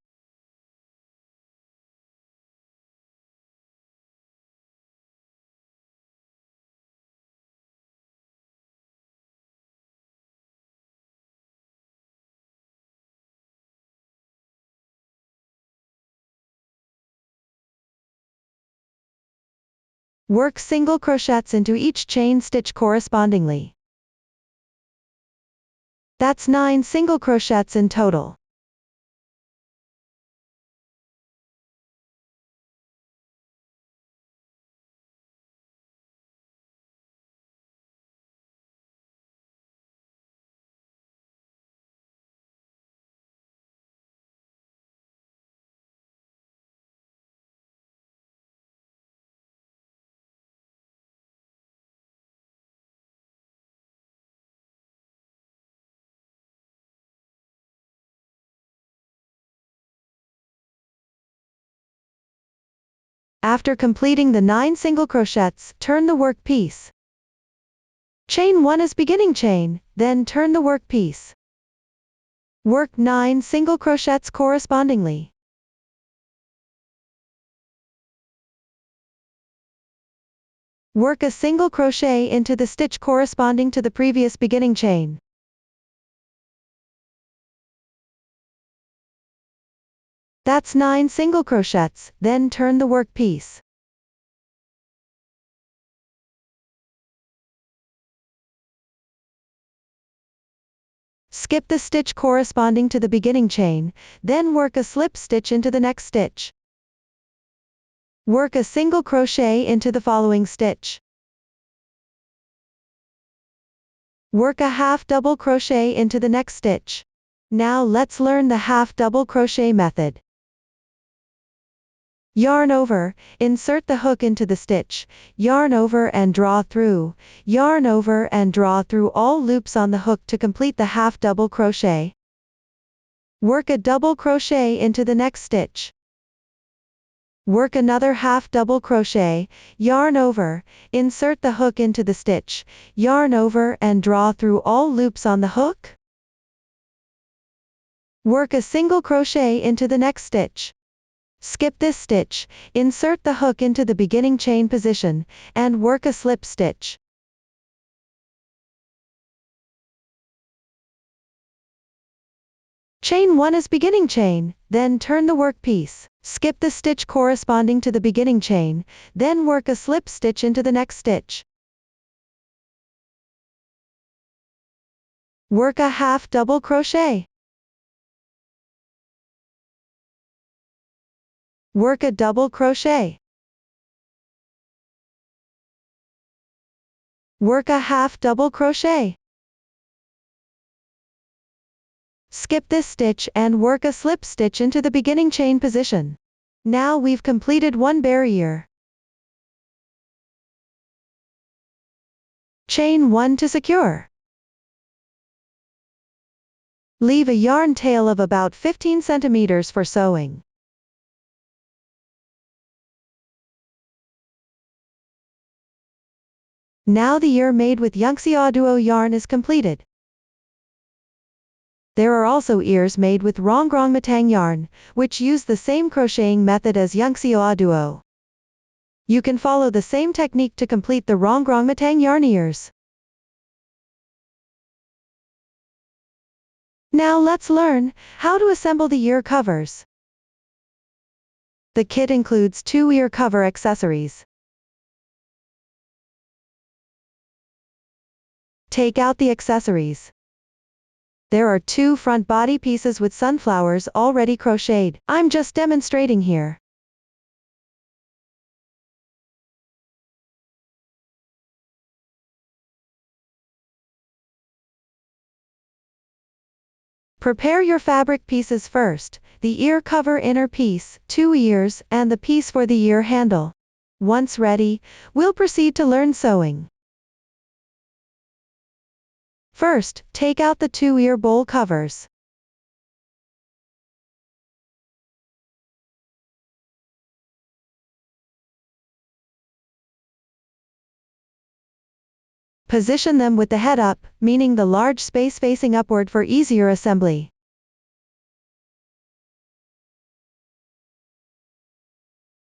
Speaker 1: Work single crochets into each chain stitch correspondingly. That's 9 single crochets in total. After completing the 9 single crochets, turn the work piece. Chain 1 as beginning chain, then turn the work piece. Work 9 single crochets correspondingly. Work a single crochet into the stitch corresponding to the previous beginning chain. That's 9 single crochets, then turn the work piece. Skip the stitch corresponding to the beginning chain, then work a slip stitch into the next stitch. Work a single crochet into the following stitch. Work a half double crochet into the next stitch. Now let's learn the half double crochet method. Yarn over, insert the hook into the stitch, yarn over and draw through, yarn over and draw through all loops on the hook to complete the half double crochet. Work a double crochet into the next stitch. Work another half double crochet, yarn over, insert the hook into the stitch, yarn over and draw through all loops on the hook. Work a single crochet into the next stitch. Skip this stitch, insert the hook into the beginning chain position, and work a slip stitch. Chain 1 as beginning chain, then turn the work piece. Skip the stitch corresponding to the beginning chain, then work a slip stitch into the next stitch. Work a half double crochet. Work a double crochet. Work a half double crochet. Skip this stitch and work a slip stitch into the beginning chain position. Now we've completed one barrier. Chain 1 to secure. Leave a yarn tail of about 15 centimeters for sewing. Now the ear made with Yangxia Duo yarn is completed. There are also ears made with Rongrong Matang yarn, which use the same crocheting method as Yangxia Duo. You can follow the same technique to complete the Rongrong Matang yarn ears. Now let's learn how to assemble the ear covers. The kit includes 2 ear cover accessories. Take out the accessories. There are 2 front body pieces with sunflowers already crocheted. I'm just demonstrating here. Prepare your fabric pieces first, the ear cover inner piece, 2 ears, and the piece for the ear handle. Once ready, we'll proceed to learn sewing. First, take out the 2 ear bowl covers. Position them with the head up, meaning the large space facing upward for easier assembly.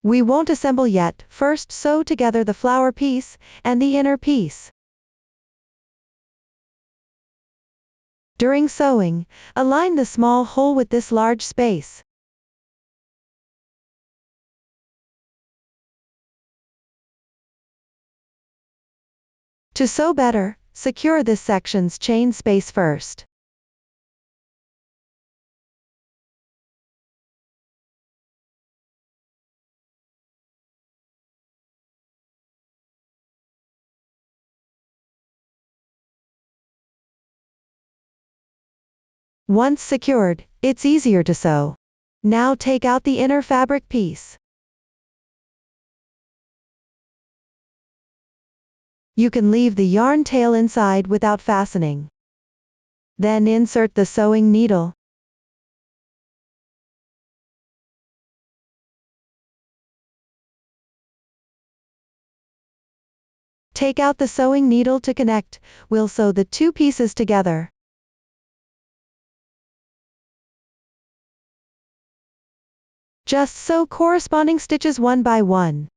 Speaker 1: We won't assemble yet, first sew together the flower piece and the inner piece. During sewing, align the small hole with this large space. To sew better, secure this section's chain space first. Once secured, it's easier to sew. Now take out the inner fabric piece. You can leave the yarn tail inside without fastening. Then insert the sewing needle. Take out the sewing needle to connect. We'll sew the 2 pieces together. Just sew corresponding stitches one by one.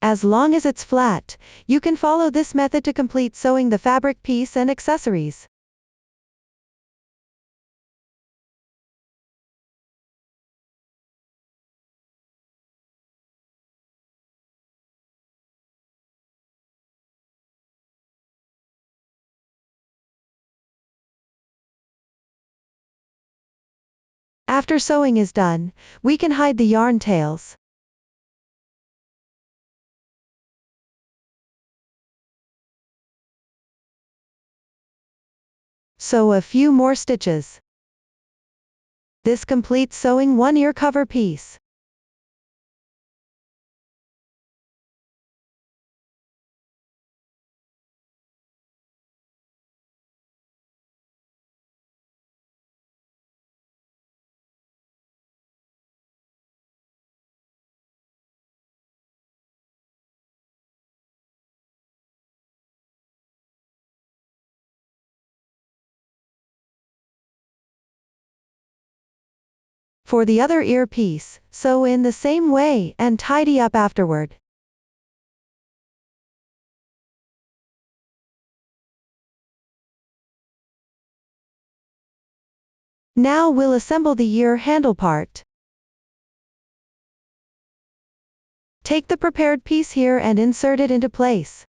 Speaker 1: As long as it's flat, you can follow this method to complete sewing the fabric piece and accessories. After sewing is done, we can hide the yarn tails. Sew a few more stitches. This completes sewing 1 ear cover piece. For the other ear piece, sew in the same way and tidy up afterward. Now we'll assemble the ear handle part. Take the prepared piece here and insert it into place.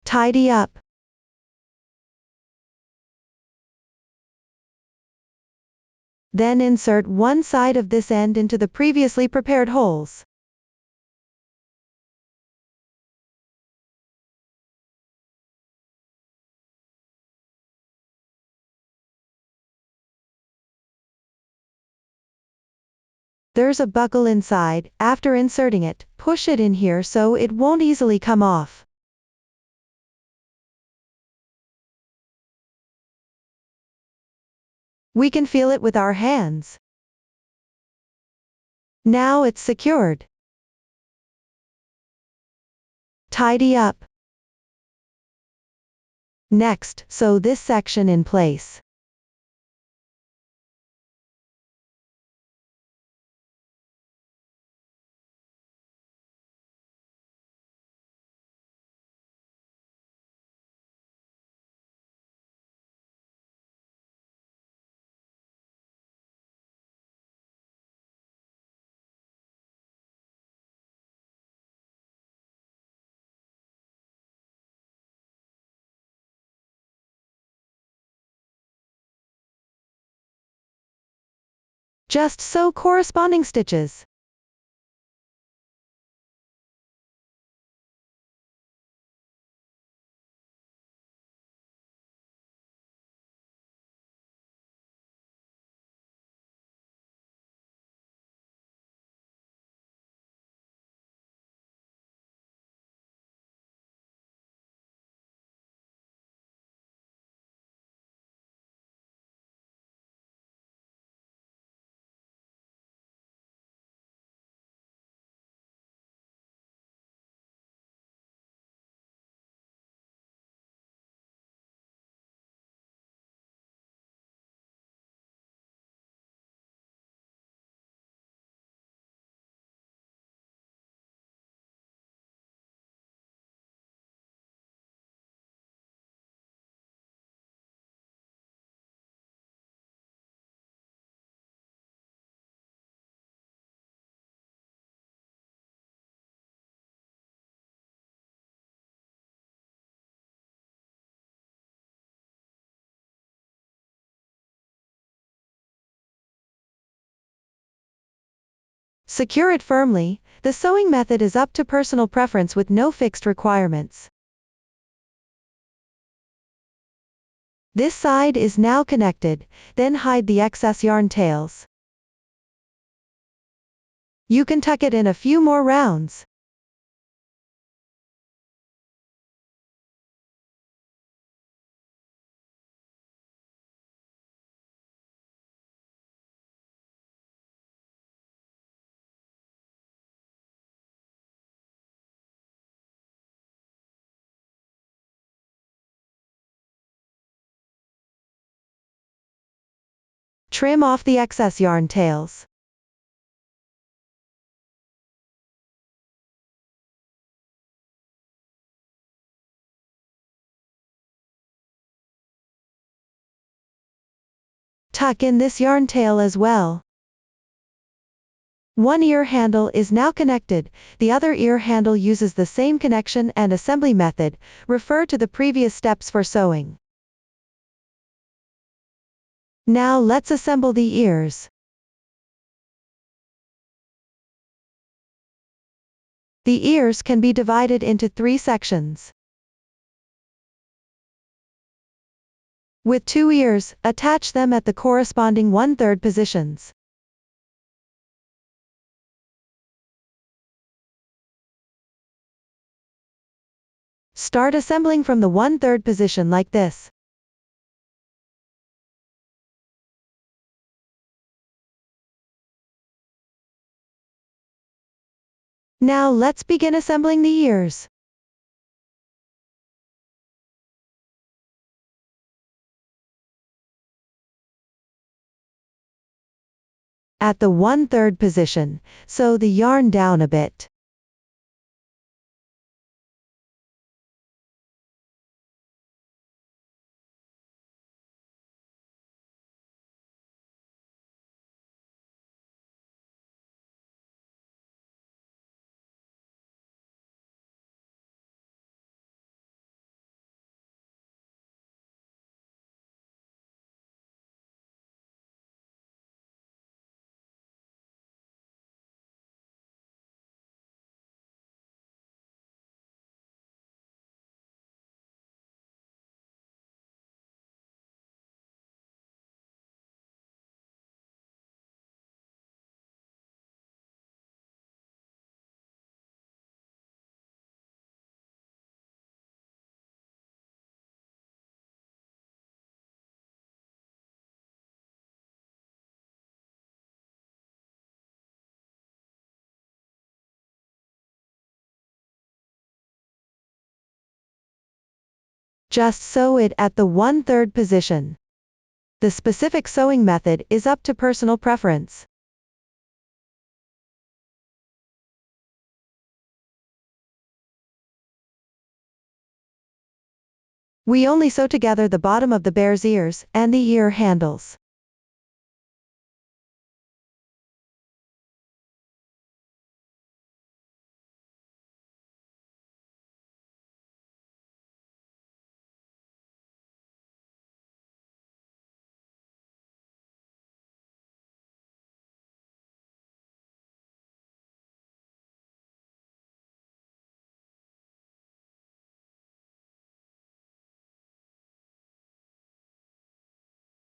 Speaker 1: Tidy up. Then insert one side of this end into the previously prepared holes. There's a buckle inside. After inserting it, push it in here so it won't easily come off. We can feel it with our hands. Now it's secured. Tidy up. Next, sew this section in place. Just sew corresponding stitches. Secure it firmly. The sewing method is up to personal preference with no fixed requirements. This side is now connected, then hide the excess yarn tails. You can tuck it in a few more rounds. Trim off the excess yarn tails. Tuck in this yarn tail as well. One ear handle is now connected, the other ear handle uses the same connection and assembly method. Refer to the previous steps for sewing. Now let's assemble the ears. The ears can be divided into 3 sections. With 2 ears, attach them at the corresponding 1/3 positions. Start assembling from the 1/3 position like this. Now let's begin assembling the ears. At the 1/3 position, sew the yarn down a bit. Just sew it at the 1/3 position. The specific sewing method is up to personal preference. We only sew together the bottom of the bear's ears and the ear handles.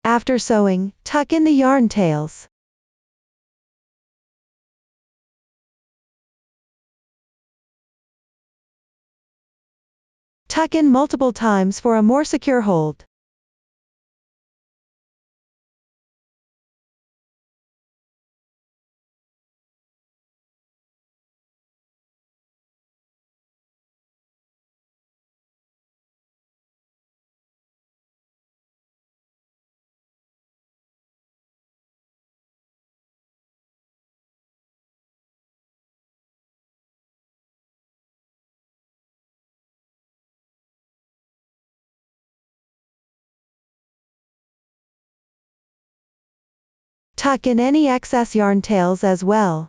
Speaker 1: After sewing, tuck in the yarn tails. Tuck in multiple times for a more secure hold. Tuck in any excess yarn tails as well.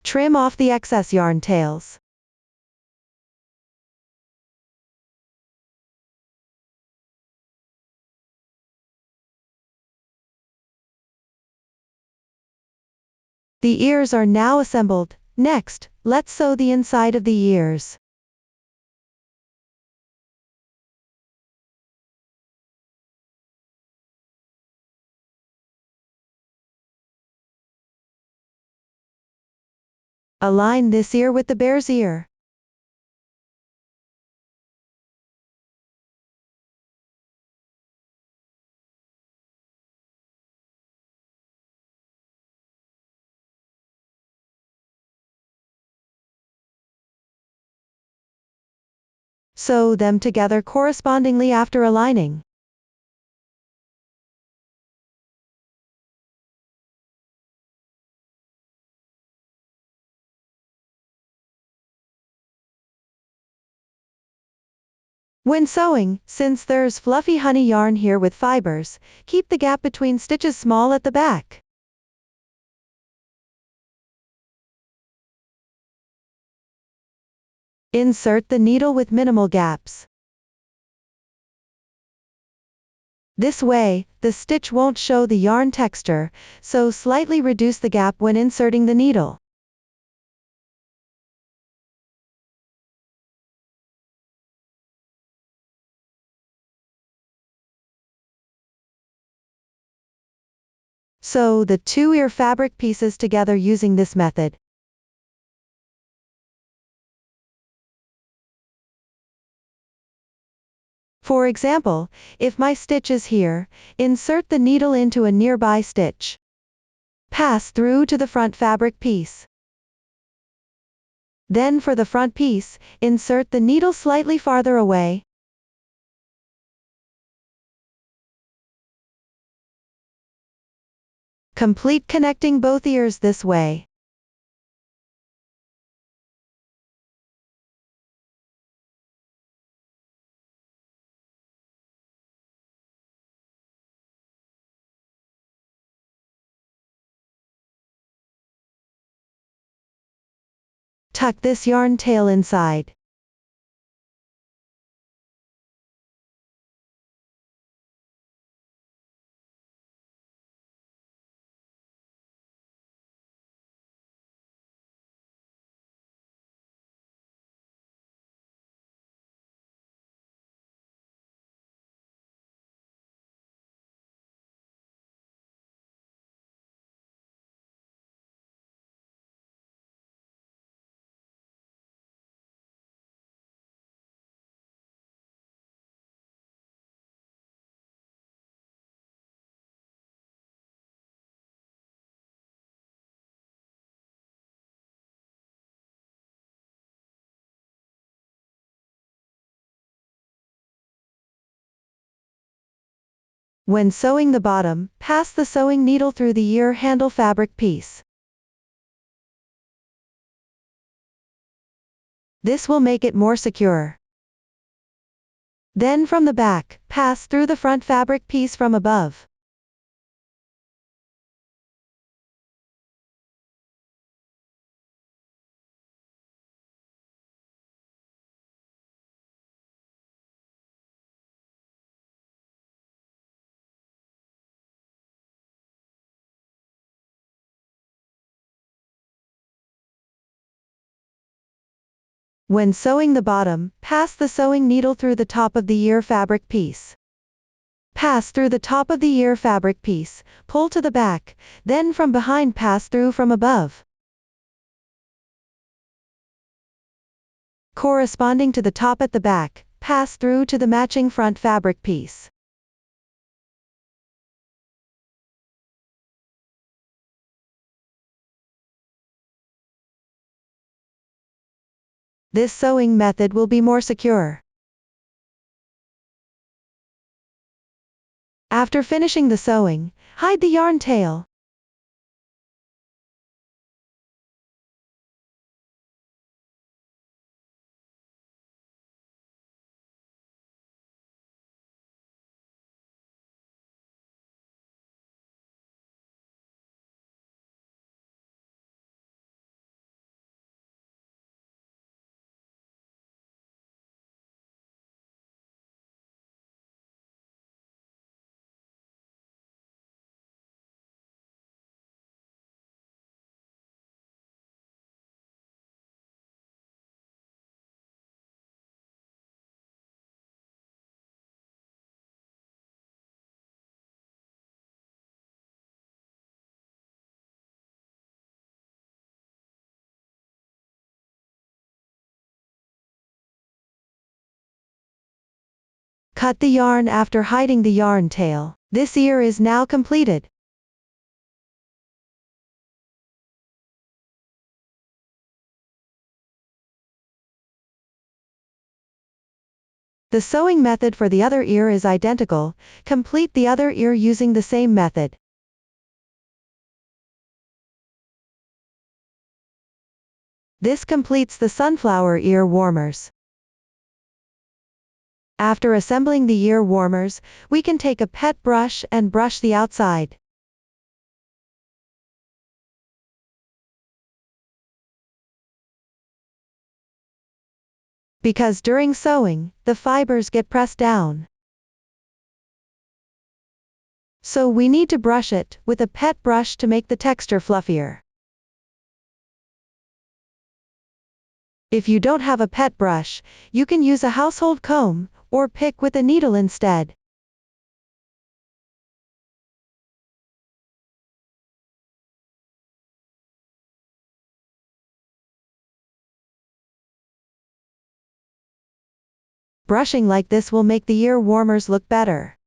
Speaker 1: Trim off the excess yarn tails. The ears are now assembled. Next, let's sew the inside of the ears. Align this ear with the bear's ear. Sew them together correspondingly after aligning. When sewing, since there's fluffy honey yarn here with fibers, keep the gap between stitches small at the back. Insert the needle with minimal gaps. This way, the stitch won't show the yarn texture, so slightly reduce the gap when inserting the needle. Sew the 2 ear fabric pieces together using this method. For example, if my stitch is here, insert the needle into a nearby stitch. Pass through to the front fabric piece. Then for the front piece, insert the needle slightly farther away. Complete connecting both ears this way. Tuck this yarn tail inside. When sewing the bottom, pass the sewing needle through the ear handle fabric piece. This will make it more secure. Then from the back, pass through the front fabric piece from above. When sewing the bottom, pass the sewing needle through the top of the ear fabric piece. Pass through the top of the ear fabric piece, pull to the back, then from behind pass through from above. Corresponding to the top at the back, pass through to the matching front fabric piece. This sewing method will be more secure. After finishing the sewing, hide the yarn tail. Cut the yarn after hiding the yarn tail. This ear is now completed. The sewing method for the other ear is identical. Complete the other ear using the same method. This completes the sunflower ear warmers. After assembling the ear warmers, we can take a pet brush and brush the outside. Because during sewing, the fibers get pressed down. So we need to brush it with a pet brush to make the texture fluffier. If you don't have a pet brush, you can use a household comb, or pick with a needle instead. Brushing like this will make the ear warmers look better.